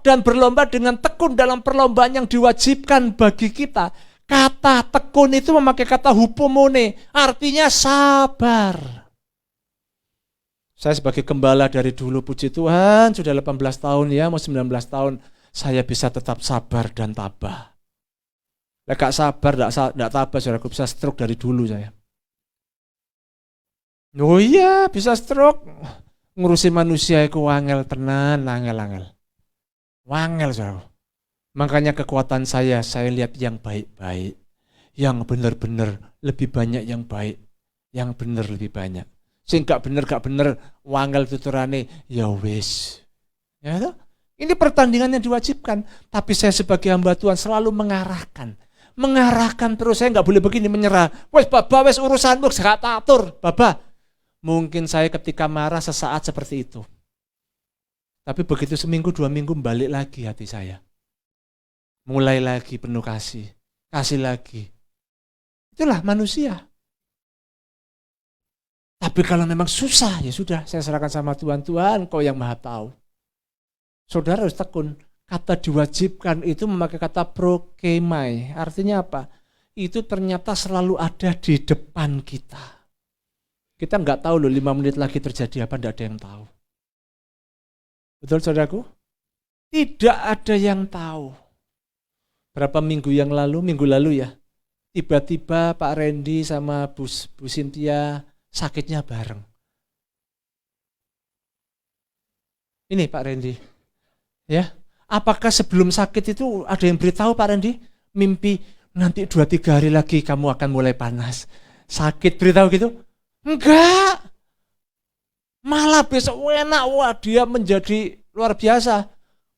dan berlomba dengan tekun dalam perlombaan yang diwajibkan bagi kita. Kata tekun itu memakai kata hupomone, artinya sabar. Saya sebagai gembala dari dulu, puji Tuhan, sudah 18 tahun ya, mau 19 tahun, saya bisa tetap sabar dan tabah. Gak sabar, gak tabah, saudaraku, bisa stroke dari dulu saya. Oh iya, bisa stroke. Ngurusin manusia itu wangel tenan, angel. Wangel, saudara. Makanya kekuatan saya lihat yang baik-baik. Yang benar-benar lebih banyak yang baik. Yang benar lebih banyak. Sing gak bener, wangel tuturane, ya wis. Ya toh? Ini pertandingan yang diwajibkan. Tapi saya sebagai hamba Tuhan selalu mengarahkan terus. Saya gak boleh begini menyerah. Wes Baba, wes urusanmu gak atur, Baba. Mungkin saya ketika marah sesaat seperti itu. Tapi begitu seminggu, 2 minggu balik lagi hati saya. Mulai lagi penuh kasih lagi. Itulah manusia. Tapi kalau memang susah, ya sudah, saya serahkan sama Tuhan. Tuhan, Kau yang Maha Tahu. Saudara harus tekun. Kata diwajibkan itu memakai kata prokemai. Artinya apa? Itu ternyata selalu ada di depan kita. Kita nggak tahu loh 5 menit lagi terjadi apa, nggak ada yang tahu. Betul saudaraku? Tidak ada yang tahu. Berapa minggu lalu ya, tiba-tiba Pak Randy sama Bu Cynthia sakitnya bareng. Ini Pak Randy, ya. Apakah sebelum sakit itu ada yang beritahu Pak Randy? Mimpi nanti 2-3 hari lagi kamu akan mulai panas. Sakit beritahu gitu? Enggak. Malah besok enak, wah dia menjadi luar biasa.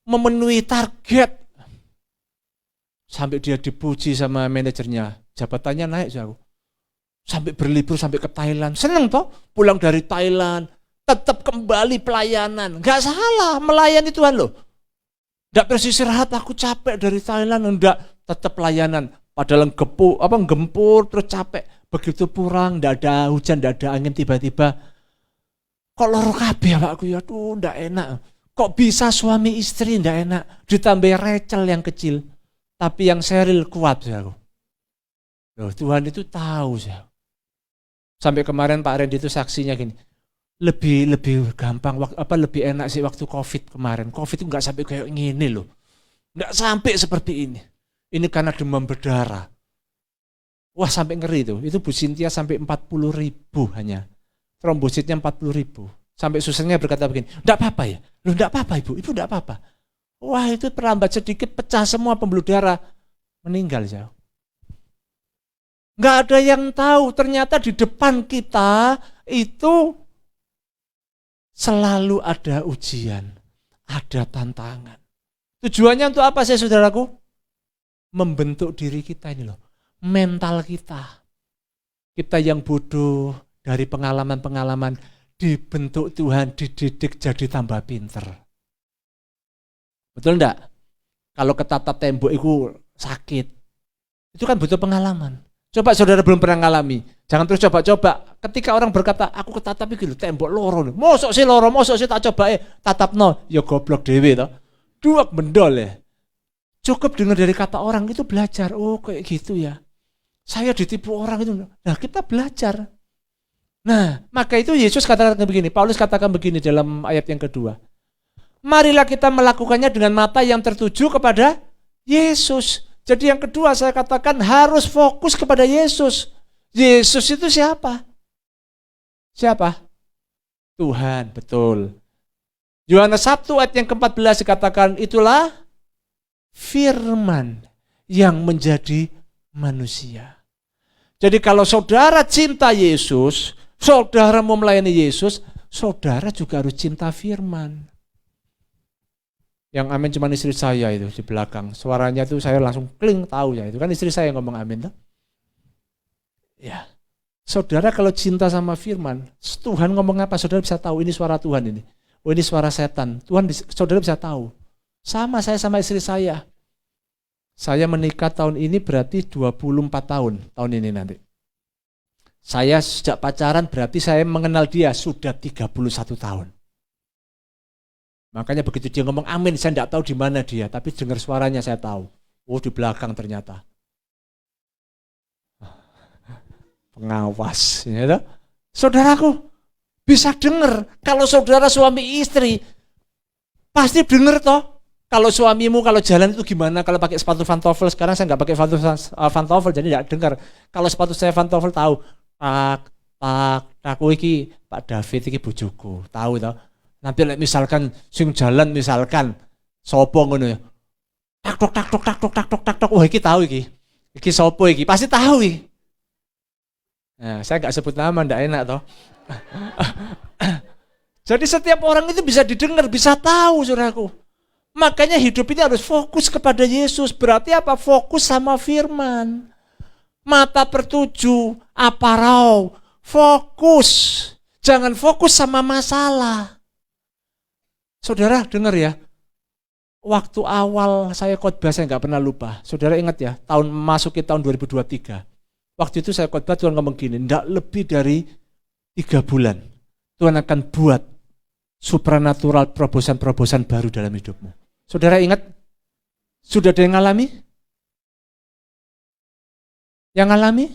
Memenuhi target. Sampai dia dipuji sama manajernya. Jabatannya naik aku. Sampai berlibur sampai ke Thailand. Seneng toh pulang dari Thailand. Tetap kembali pelayanan. Gak salah melayani Tuhan loh. Gak bersistirahat aku capek dari Thailand. Enggak, tetap pelayanan. Padahal gempur terus capek. Begitu pulang, gak ada hujan, gak ada angin tiba-tiba. Kok loro kabeh awakku ya, tuh ndak enak. Kok bisa suami istri ndak enak, ditambah Rachel yang kecil. Tapi yang Cheryl kuat ya aku. Loh, Tuhan itu tahu ya. Sampai kemarin Pak Randy itu saksinya gini. Lebih gampang lebih enak sih waktu Covid kemarin. Covid itu enggak sampai kayak gini loh. Enggak sampai seperti ini. Ini karena demam berdarah. Wah, sampai ngeri itu. Itu Bu Cynthia sampai 40.000 hanya. Trombositnya 40.000. Sampai susternya berkata begini, enggak apa-apa ya? Loh, enggak apa-apa Ibu enggak apa-apa. Wah, itu perambat sedikit pecah semua pembuluh darah. Meninggal jauh. Enggak ada yang tahu, ternyata di depan kita itu selalu ada ujian, ada tantangan. Tujuannya untuk apa sih saudaraku? Membentuk diri kita ini loh, mental kita. Kita yang bodoh, dari pengalaman-pengalaman dibentuk Tuhan, dididik jadi tambah pinter. Betul enggak? Kalau ketatap tembok itu sakit. Itu kan butuh pengalaman. Coba saudara belum pernah ngalami. Jangan terus coba-coba. Ketika orang berkata, aku ketatap iki lho tembok loro. Mosok sih loro, mosok sih tak coba tatapno. Ya goblok dhewe to. Duak bendol ya. Cukup dengar dari kata orang itu belajar. Oh kayak gitu ya. Saya ditipu orang itu. Nah kita belajar. Nah, maka itu Yesus katakan begini, Paulus katakan begini dalam ayat yang kedua. Marilah kita melakukannya dengan mata yang tertuju kepada Yesus. Jadi yang kedua saya katakan harus fokus kepada Yesus. Yesus itu siapa? Siapa? Tuhan, betul. Yohanes 1 ayat yang ke-14 dikatakan itulah firman yang menjadi manusia. Jadi kalau saudara cinta Yesus, saudara mau melayani Yesus, saudara juga harus cinta firman. Yang amin cuma istri saya itu di belakang. Suaranya tuh saya langsung kling tahu ya. Itu kan istri saya yang ngomong amin tuh. Ya. Saudara kalau cinta sama firman, Tuhan ngomong apa? Saudara bisa tahu ini suara Tuhan ini. Oh ini suara setan. Saudara bisa tahu. Sama saya sama istri saya. Saya menikah tahun ini berarti 24 tahun ini nanti. Saya sejak pacaran berarti saya mengenal dia sudah 31 tahun. Makanya begitu dia ngomong amin, saya tidak tahu di mana dia, tapi dengar suaranya saya tahu. Oh di belakang ternyata. Pengawas. Ya, saudaraku bisa dengar kalau saudara suami istri pasti dengar toh. Kalau suamimu kalau jalan itu gimana? Kalau pakai sepatu pantofel, sekarang saya nggak pakai sepatu pantofel jadi nggak dengar. Kalau sepatu saya pantofel tahu. Tak iki Pak David iki bojoku, tahu toh. Nanti misalkan sing jalan misalkan sapa ngono ya. Tak. Wah iki tahu iki. Iki sapa iki? Pasti tahu iki. Nah, saya enggak sebut nama ndak enak toh. Jadi setiap orang itu bisa didengar, bisa tahu saudaraku. Makanya hidup ini harus fokus kepada Yesus. Berarti apa? Fokus sama firman. Mata tertuju, aparau, fokus. Jangan fokus sama masalah. Saudara dengar ya, waktu awal saya khotbah saya nggak pernah lupa. Saudara ingat ya, masuki tahun 2023. Waktu itu saya khotbah Tuhan ngomong gini, nggak lebih dari 3 bulan Tuhan akan buat supranatural terobosan-terobosan baru dalam hidupmu. Saudara ingat? Sudah ada yang ngalami? Yang ngalami?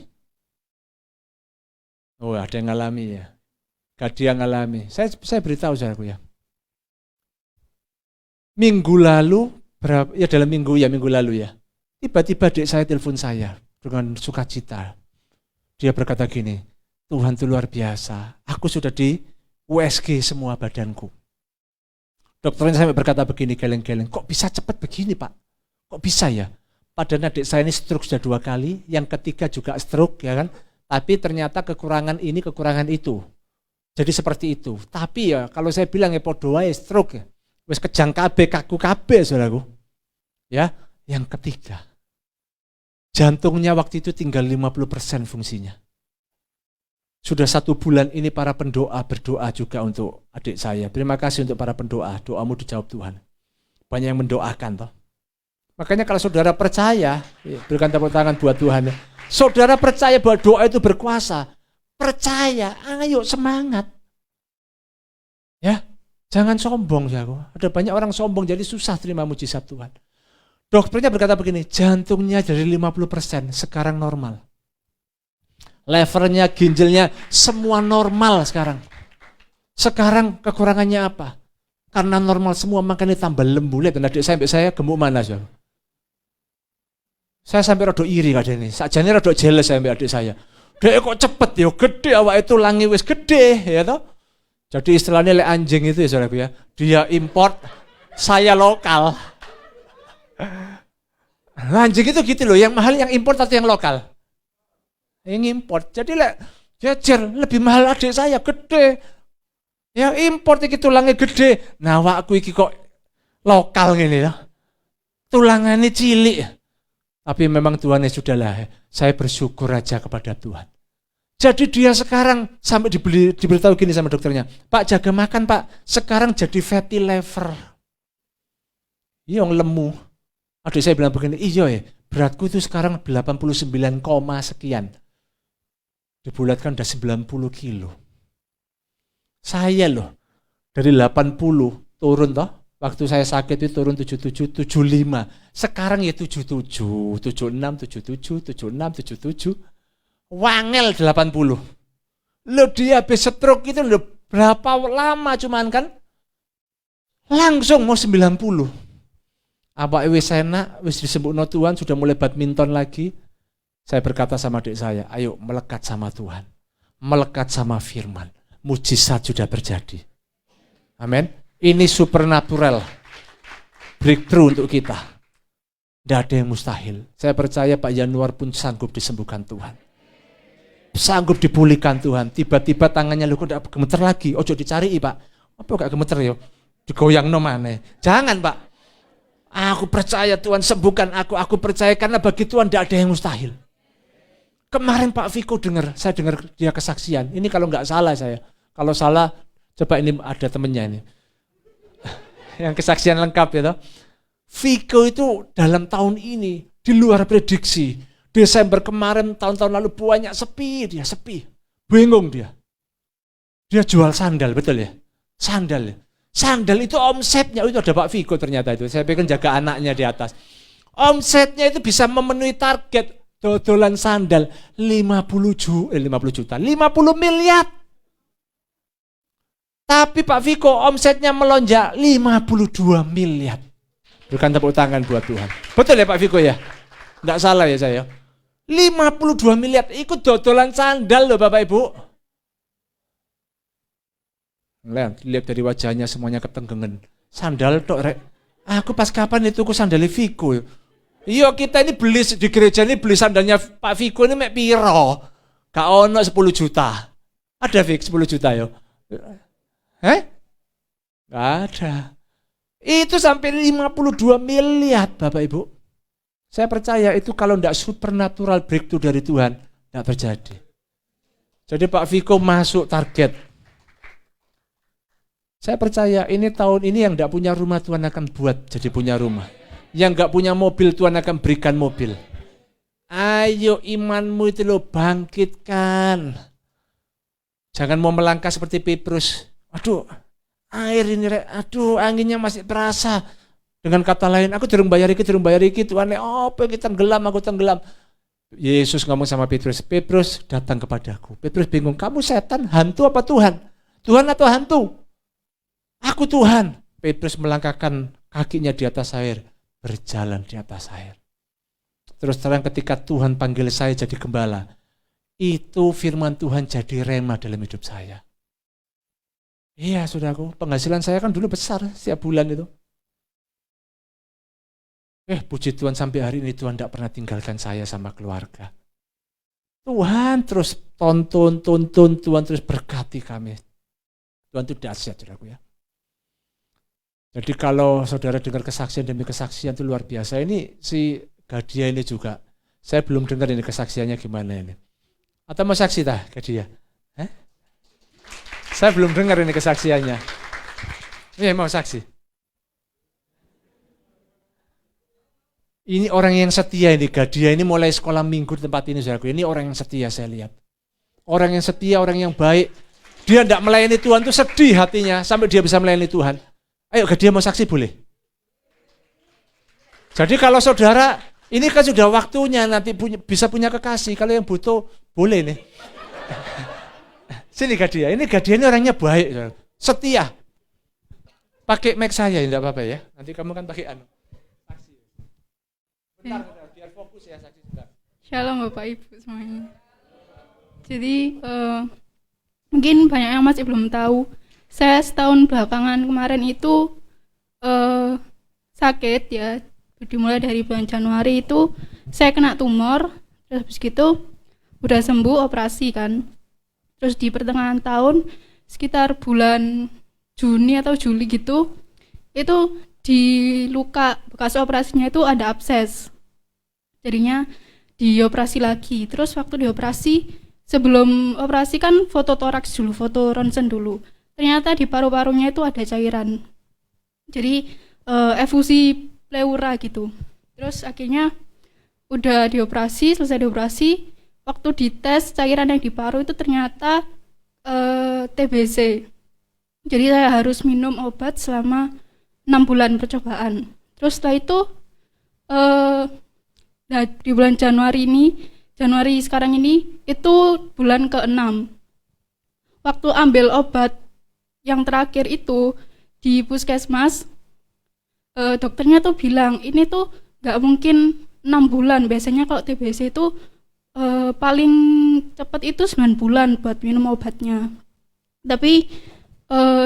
Oh ada yang ngalami ya. Gak ada yang ngalami. Saya beritahu saudaraku ya. Minggu lalu, dalam minggu lalu ya. Tiba-tiba adik saya telepon saya dengan sukacita. Dia berkata gini, Tuhan itu luar biasa, aku sudah di USG semua badanku. Dokternya sampai berkata begini, geleng-geleng, kok bisa cepat begini Pak? Kok bisa ya? Padahal adik saya ini stroke sudah 2 kali, yang ketiga juga stroke ya kan. Tapi ternyata kekurangan ini, kekurangan itu. Jadi seperti itu. Tapi ya kalau saya bilang ya podo wae stroke ya. Wis kejang kabeh, kaku kabeh saudaraku. Ya, yang ketiga. Jantungnya waktu itu tinggal 50% fungsinya. Sudah 1 bulan ini para pendoa berdoa juga untuk adik saya. Terima kasih untuk para pendoa, doamu dijawab Tuhan. Banyak yang mendoakan toh. Makanya kalau saudara percaya, berikan tepuk tangan buat Tuhan. Saudara percaya bahwa doa itu berkuasa. Percaya, ayo semangat. Ya, jangan sombong ya. Ada banyak orang sombong jadi susah terima mujizat Tuhan. Dokternya berkata begini, jantungnya dari 50% sekarang normal. Levernya, ginjalnya semua normal sekarang. Sekarang kekurangannya apa? Karena normal semua makanya tambah lembu. Lihat adik saya gemuk mana sih? Saya sampai rada iri kadang ini. Sakjane rada jealous saya sampai adik saya. Dek kok cepet ya, gede awake tulangi wis gede ya toh. Jadi istilahnya lek anjing itu ya saudaraku ya. Dia import, saya lokal. Anjing itu gitu loh, yang mahal yang import atau yang lokal? Yang import. Jadi lek jajar lebih mahal adik saya gede. Yang import iki tulangnya gede. Nah awakku iki kok lokal ngene ya. Tulangannya cilik. Tapi memang Tuhan ya sudahlah. Saya bersyukur aja kepada Tuhan. Jadi dia sekarang sampai diberitahu gini sama dokternya. Pak jaga makan Pak. Sekarang jadi fatty liver. Yang lemu. Adik saya bilang begini, iya ya, beratku itu sekarang 89, sekian. Dibulatkan udah 90 kilo. Saya loh, dari 80 turun toh, waktu saya sakit itu turun 77, 75. Sekarang ya 77, 76, 77, 76, 77. Wangel 80. Loh dia habis stroke itu loh, berapa lama cuman kan? Langsung mau 90. Apa wis enak, wis disebutno Tuhan, sudah mulai badminton lagi. Saya berkata sama adik saya, ayo melekat sama Tuhan. Melekat sama firman. Mujizat sudah terjadi. Amin. Ini supernatural. Breakthrough untuk kita. Tidak ada yang mustahil. Saya percaya Pak Januar pun sanggup disembuhkan Tuhan. Sanggup dipulihkan Tuhan. Tiba-tiba tangannya lu kok tidak gemeter lagi. Ojo dicari Pak. Apa gak gemeter ya? Digoyang no maneh. Jangan Pak. Aku percaya Tuhan sembuhkan aku. Aku percaya karena bagi Tuhan tidak ada yang mustahil. Kemarin Pak Viko saya dengar dia kesaksian. Ini kalau nggak salah saya. Kalau salah, coba ini ada temennya ini. Yang kesaksian lengkap ya toh. Viko itu dalam tahun ini di luar prediksi. Desember kemarin, tahun-tahun lalu banyak sepi, dia sepi. Bingung dia. Dia jual sandal, betul ya? Sandal ya. Sandal itu omsetnya, itu ada Pak Viko ternyata itu. Saya pikir jaga anaknya di atas. Omsetnya itu bisa memenuhi target dodolan sandal 50 juta, 50 miliar. Tapi Pak Viko omsetnya melonjak 52 miliar. Berikan tepuk tangan buat Tuhan. Betul ya Pak Viko ya? Enggak salah ya saya. 52 miliar ikut dodolan sandal loh Bapak Ibu. Lihat dari wajahnya semuanya ketenggengan. Sandal tok rek. Aku pas kapan itu ku sandal Viko. Iya kita ini beli di gereja ini beli sandalnya Pak Viko ini mek piro? Gak ono 10 juta. Ada Vik 10 juta yo. Gak ada. Itu sampai 52 miliar Bapak Ibu. Saya percaya itu kalau tidak supernatural breakthrough dari Tuhan, tidak terjadi. Jadi Pak Viko masuk target. Saya percaya ini tahun ini yang tidak punya rumah Tuhan akan buat jadi punya rumah. Yang nggak punya mobil Tuhan akan berikan mobil. Ayo imanmu itu lo bangkitkan. Jangan mau melangkah seperti Petrus. Aduh, air ini, aduh anginnya masih terasa. Dengan kata lain, aku durung bayar iki, Tuhan, apa kita tenggelam, aku tenggelam. Yesus ngomong sama Petrus, Petrus datang kepadaku. Petrus bingung, kamu setan, hantu apa Tuhan? Tuhan atau hantu? Aku Tuhan. Petrus melangkahkan kakinya di atas air, berjalan di atas air. Terus terang ketika Tuhan panggil saya jadi gembala, itu firman Tuhan jadi rema dalam hidup saya. Iya saudaraku, penghasilan saya kan dulu besar setiap bulan itu. Puji Tuhan sampai hari ini Tuhan tidak pernah tinggalkan saya sama keluarga. Tuhan terus tuntun, Tuhan terus berkati kami. Tuhan itu dahsyat saudaraku ya. Jadi kalau saudara dengar kesaksian demi kesaksian itu luar biasa. Ini si Gadia ini juga, saya belum dengar ini kesaksiannya gimana ini. Atau mau saksi dah Gadia? Saya belum dengar ini kesaksiannya. Iya mau saksi. Ini orang yang setia ini, Gadia ini mulai sekolah minggu di tempat ini saudaraku. Ini orang yang setia saya lihat. Orang yang setia, orang yang baik. Dia tidak melayani Tuhan itu sedih hatinya sampai dia bisa melayani Tuhan. Ayo Gadia mau saksi boleh? Jadi kalau saudara, ini kan sudah waktunya nanti bisa punya kekasih. Kalau yang butuh boleh nih. Sini Gadia, ini Gadia ini orangnya baik, saudara. Setia. Pakai mic saya, tidak apa-apa ya. Nanti kamu kan pakai anu. Saksi. Bentar, biar fokus ya saksi juga. Shalom Bapak Ibu semuanya. Jadi mungkin banyak yang masih belum tahu. Saya setahun belakangan kemarin itu sakit ya. Dimulai dari bulan Januari itu saya kena tumor. Terus habis gitu udah sembuh operasi kan. Terus di pertengahan tahun sekitar bulan Juni atau Juli gitu, itu di luka bekas operasinya itu ada abses. Jadinya dioperasi lagi. Terus waktu dioperasi, sebelum operasi kan foto toraks dulu, foto ronsen dulu. Ternyata di paru-parunya itu ada cairan. Jadi efusi pleura gitu. Terus akhirnya udah dioperasi, selesai dioperasi, waktu dites cairan yang di paru itu ternyata TBC. Jadi saya harus minum obat selama 6 bulan percobaan. Terus setelah itu di bulan Januari sekarang ini itu bulan ke-6. Waktu ambil obat yang terakhir itu di puskesmas, dokternya tuh bilang ini tuh nggak mungkin 6 bulan. Biasanya kalau TBC itu paling cepat itu 9 bulan buat minum obatnya. Tapi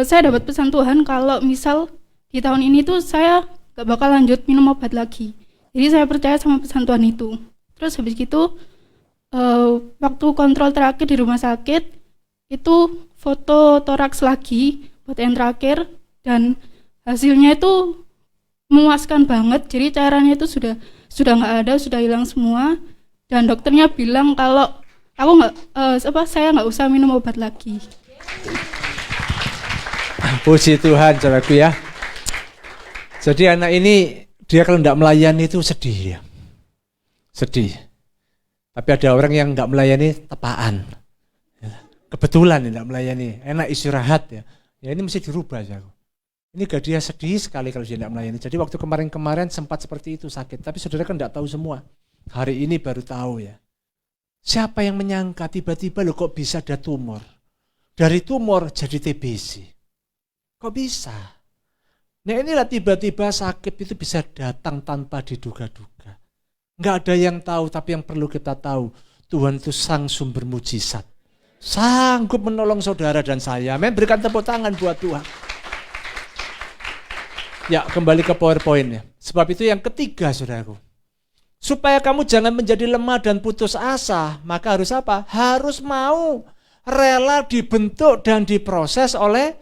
saya dapat pesan Tuhan kalau misal di tahun ini tuh saya nggak bakal lanjut minum obat lagi. Jadi saya percaya sama pesan Tuhan itu. Terus habis gitu waktu kontrol terakhir di rumah sakit itu foto toraks lagi buat yang terakhir dan hasilnya itu memuaskan banget. Jadi cairannya itu sudah nggak ada, sudah hilang semua. Dan dokternya bilang kalau saya nggak usah minum obat lagi. Puji Tuhan, saudaraku ya. Jadi anak ini dia kalau tidak melayani itu sedih ya. Sedih. Tapi ada orang yang tidak melayani tepaan. Kebetulan tidak melayani, enak istirahat ya. Ya ini mesti dirubah saudaraku. Ini Gadia sedih sekali kalau dia tidak melayani. Jadi waktu kemarin sempat seperti itu sakit. Tapi saudara kan tidak tahu semua. Hari ini baru tahu ya. Siapa yang menyangka tiba-tiba loh kok bisa ada tumor. Dari tumor jadi TBC. Kok bisa? Nah inilah tiba-tiba sakit itu bisa datang tanpa diduga-duga. Nggak ada yang tahu, tapi yang perlu kita tahu, Tuhan itu sang sumber mujizat. Sanggup menolong saudara dan saya. Amin, berikan tepuk tangan buat Tuhan. Ya, kembali ke PowerPoint-nya. Sebab itu yang ketiga, saudaraku. Supaya kamu jangan menjadi lemah dan putus asa, maka harus apa? Harus mau rela dibentuk dan diproses oleh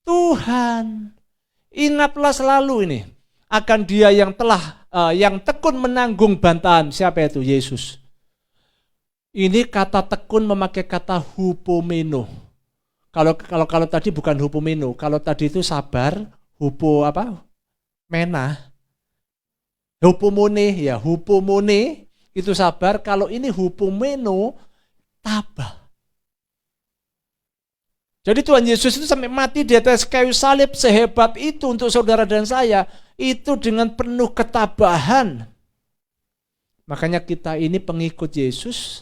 Tuhan. Ingatlah selalu ini akan Dia yang telah yang tekun menanggung bantahan. Siapa itu? Yesus. Ini kata tekun memakai kata hupomeno. Kalau tadi bukan hupomeno, kalau tadi itu sabar, mena. Hupomone ya, hupomone itu sabar, kalau ini hupomeno tabah. Jadi Tuhan Yesus itu sampai mati di atas kayu salib sehebat itu untuk saudara dan saya, itu dengan penuh ketabahan. Makanya kita ini pengikut Yesus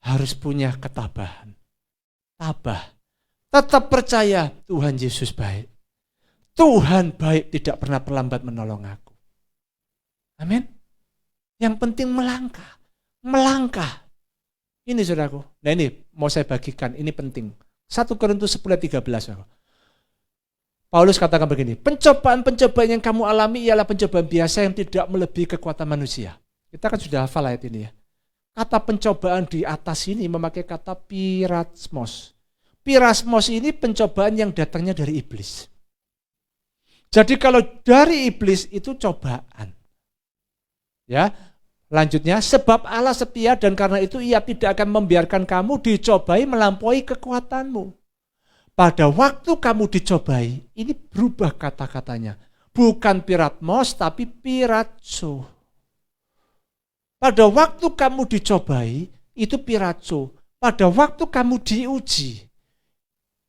harus punya ketabahan. Tabah. Tetap percaya Tuhan Yesus baik. Tuhan baik, tidak pernah terlambat menolong aku. Amin. Yang penting melangkah. Melangkah. Ini saudaraku. Nah ini mau saya bagikan, ini penting. 1 Korintus 10:13. Paulus katakan begini, pencobaan-pencobaan yang kamu alami ialah pencobaan biasa yang tidak melebihi kekuatan manusia. Kita kan sudah hafal ayat ini ya. Kata pencobaan di atas ini memakai kata pirasmos. Pirasmos ini pencobaan yang datangnya dari iblis. Jadi kalau dari iblis itu cobaan. Ya, lanjutnya, sebab Allah setia dan karena itu ia tidak akan membiarkan kamu dicobai melampaui kekuatanmu. Pada waktu kamu dicobai, ini berubah kata-katanya. Bukan piratmos tapi piratso. Pada waktu kamu dicobai, itu piratso. Pada waktu kamu diuji.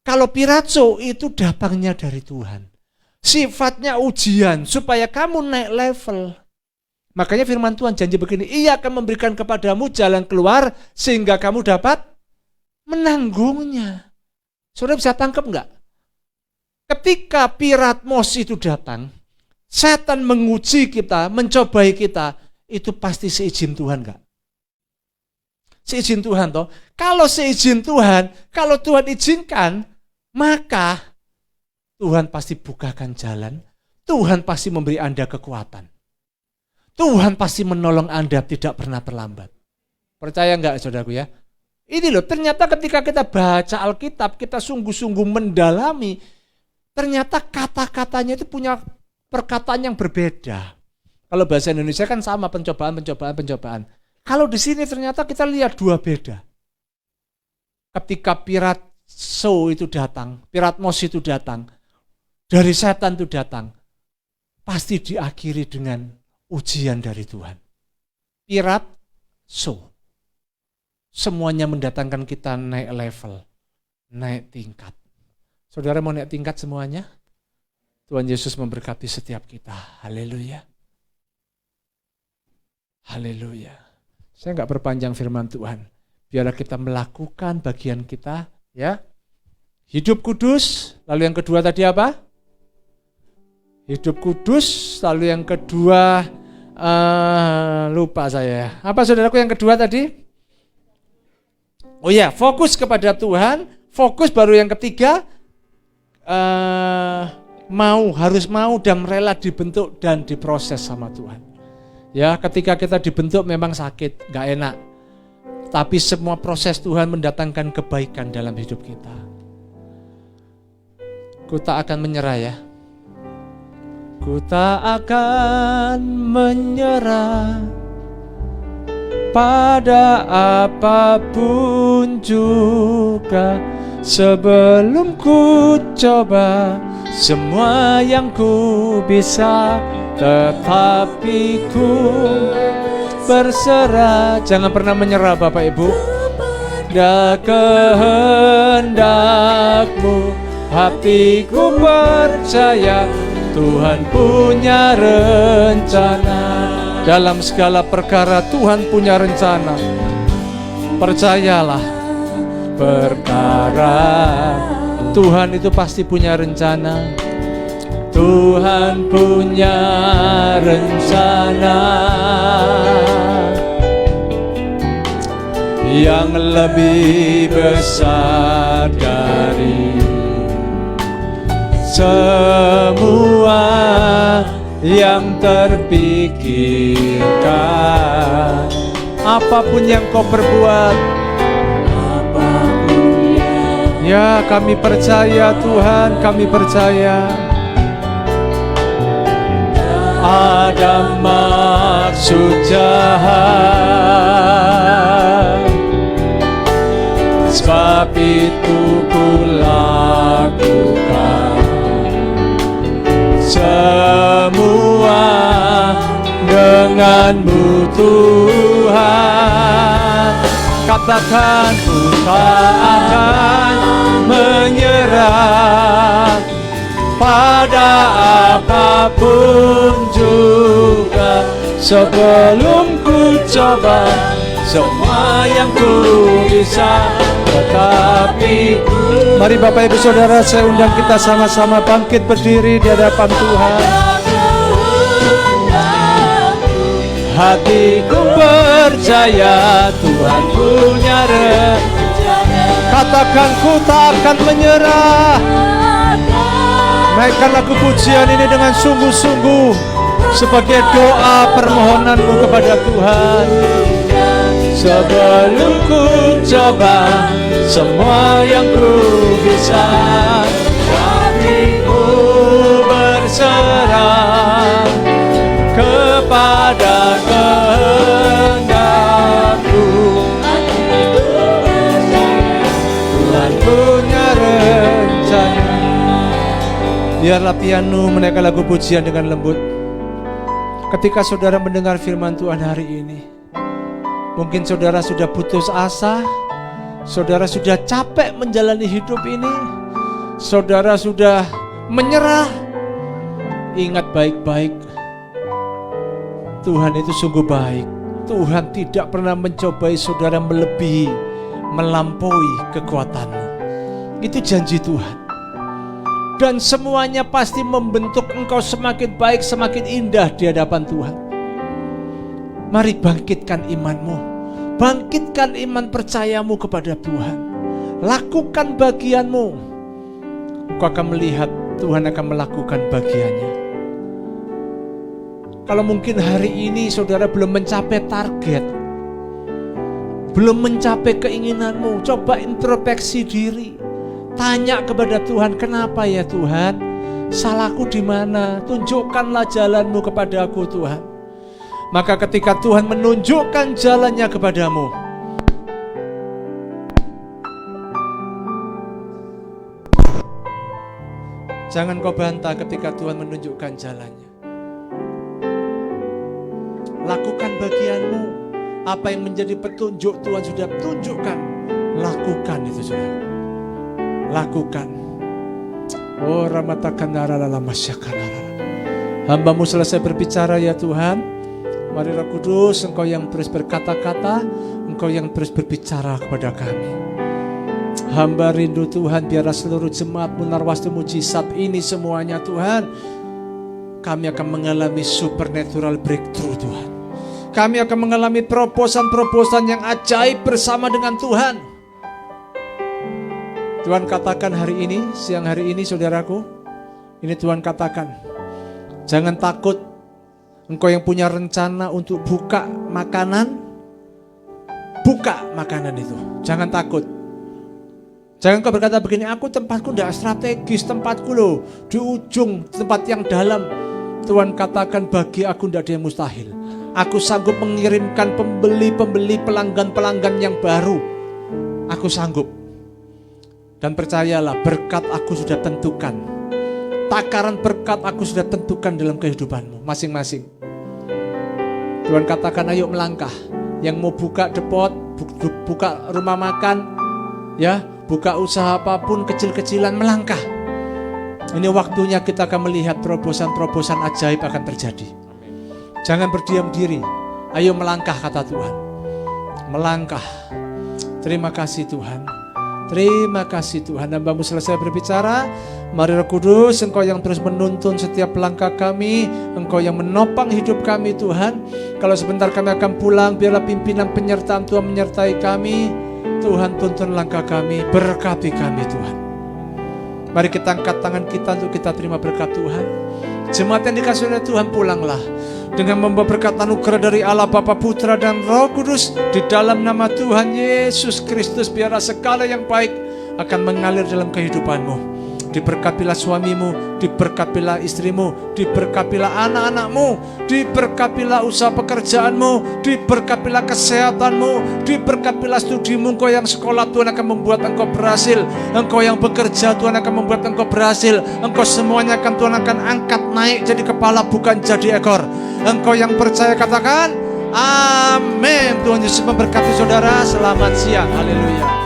Kalau piratso itu datangnya dari Tuhan. Sifatnya ujian supaya kamu naik level. Makanya firman Tuhan janji begini, ia akan memberikan kepadamu jalan keluar sehingga kamu dapat menanggungnya. Saudara bisa tangkap enggak? Ketika piratmos itu datang, setan menguji kita, mencobai kita, itu pasti seizin Tuhan enggak? Seizin Tuhan toh. Kalau seizin Tuhan, kalau Tuhan izinkan, maka Tuhan pasti bukakan jalan, Tuhan pasti memberi Anda kekuatan. Tuhan pasti menolong Anda tidak pernah terlambat. Percaya enggak saudaraku ya? Ini loh, ternyata ketika kita baca Alkitab, kita sungguh-sungguh mendalami, ternyata kata-katanya itu punya perkataan yang berbeda. Kalau bahasa Indonesia kan sama, pencobaan. Kalau di sini ternyata kita lihat dua beda. Ketika piratso itu datang, piratmos itu datang, dari setan itu datang, pasti diakhiri dengan ujian dari Tuhan. Piratso. Semuanya mendatangkan kita naik level, naik tingkat. Saudara mau naik tingkat semuanya? Tuhan Yesus memberkati setiap kita. Haleluya. Haleluya. Saya enggak perpanjang firman Tuhan. Biarlah kita melakukan bagian kita, ya. Hidup kudus, lalu yang kedua tadi apa? Hidup kudus, lalu yang kedua lupa saya. Apa saudaraku yang kedua tadi? Oh ya, fokus kepada Tuhan, fokus baru yang ketiga, harus mau dan rela dibentuk dan diproses sama Tuhan. Ya, ketika kita dibentuk memang sakit, gak enak. Tapi semua proses Tuhan mendatangkan kebaikan dalam hidup kita. Ku tak akan menyerah ya. Ku tak akan menyerah pada apapun juga, sebelum ku coba semua yang ku bisa, tetapi ku berserah. Jangan pernah menyerah Bapak Ibu. Pada kehendakmu hatiku percaya, Tuhan punya rencana. Dalam segala perkara Tuhan punya rencana. Percayalah, perkara Tuhan itu pasti punya rencana. Tuhan punya rencana yang lebih besar dari semua yang terpikirkan. Apapun yang kau perbuat, ya kami percaya Tuhan, kami percaya ada maksud jahat, sebab itu ku lakukan semua denganmu Tuhan. Katakan ku tak akan menyerah pada apapun juga, sebelum ku coba semua yang ku bisa. Tetapi mari Bapak Ibu Saudara, saya undang kita sama-sama bangkit berdiri di hadapan Tuhan. Hatiku percaya Tuhan punya rencana. Katakan, ku tak akan menyerah. Naikkan lagu pujian ini dengan sungguh-sungguh sebagai doa permohonanmu kepada Tuhan. Sebelum ku coba semua yang ku bisa, hatiku berserah kepada kehendakmu. Tuhan punya rencana. Biarlah piano menaikkan lagu pujian dengan lembut. Ketika saudara mendengar firman Tuhan hari ini, mungkin saudara sudah putus asa, saudara sudah capek menjalani hidup ini, saudara sudah menyerah. Ingat baik-baik, Tuhan itu sungguh baik. Tuhan tidak pernah mencobai saudara melebihi, melampaui kekuatanmu. Itu janji Tuhan. Dan semuanya pasti membentuk engkau semakin baik, semakin indah di hadapan Tuhan. Mari bangkitkan imanmu, bangkitkan iman percayamu kepada Tuhan. Lakukan bagianmu. Engkau akan melihat Tuhan akan melakukan bagiannya. Kalau mungkin hari ini saudara belum mencapai target, belum mencapai keinginanmu, coba introspeksi diri. Tanya kepada Tuhan, kenapa ya Tuhan? Salahku di mana? Tunjukkanlah jalanmu kepada aku Tuhan. Maka ketika Tuhan menunjukkan jalannya kepadamu, jangan kau bantah ketika Tuhan menunjukkan jalannya. Lakukan bagianmu. Apa yang menjadi petunjuk Tuhan sudah tunjukkan, lakukan itu saudara. Lakukan. Oh ramatakan narala masyakanara. Hambamu selesai berbicara ya Tuhan. Mari Roh Kudus, Engkau yang terus berkata-kata, Engkau yang terus berbicara kepada kami. Hamba rindu Tuhan, biarlah seluruh jemaat-Mu Narwastu Mujizat ini semuanya Tuhan, kami akan mengalami supernatural breakthrough Tuhan. Kami akan mengalami terobosan-terobosan yang ajaib bersama dengan Tuhan. Tuhan katakan hari ini, siang hari ini saudaraku, ini Tuhan katakan, jangan takut. Engkau yang punya rencana untuk buka makanan, buka makanan itu. Jangan takut. Jangan kau berkata begini, aku tempatku tidak strategis, tempatku loh di ujung, tempat yang dalam. Tuhan katakan, bagi aku tidak ada yang mustahil. Aku sanggup mengirimkan pembeli-pembeli, pelanggan-pelanggan yang baru. Aku sanggup. Dan percayalah, berkat aku sudah tentukan. Takaran berkat aku sudah tentukan dalam kehidupanmu masing-masing. Tuhan katakan, ayo melangkah. Yang mau buka depot, buka rumah makan, ya, buka usaha apapun kecil-kecilan, melangkah. Ini waktunya kita akan melihat terobosan-terobosan ajaib akan terjadi. Jangan berdiam diri. Ayo melangkah, kata Tuhan. Melangkah. Terima kasih Tuhan. Terima kasih Tuhan. Hamba-Mu selesai berbicara. Mari Roh Kudus, Engkau yang terus menuntun setiap langkah kami. Engkau yang menopang hidup kami Tuhan. Kalau sebentar kami akan pulang, biarlah pimpinan penyertaan Tuhan menyertai kami. Tuhan tuntun langkah kami, berkati kami Tuhan. Mari kita angkat tangan kita untuk kita terima berkat Tuhan. Jemaat yang dikasihi oleh Tuhan, pulanglah dengan membawa berkat anugerah dari Allah Bapa, Putra dan Roh Kudus. Di dalam nama Tuhan Yesus Kristus, biarlah segala yang baik akan mengalir dalam kehidupanmu. Diberkatilah suamimu, diberkatilah istrimu, diberkatilah anak-anakmu, diberkatilah usaha pekerjaanmu, diberkatilah kesehatanmu, diberkatilah studimu. Engkau yang sekolah, Tuhan akan membuat engkau berhasil. Engkau yang bekerja, Tuhan akan membuat engkau berhasil. Engkau semuanya akan Tuhan akan angkat naik jadi kepala, bukan jadi ekor. Engkau yang percaya katakan amin. Tuhan Yesus memberkati saudara. Selamat siang. Haleluya.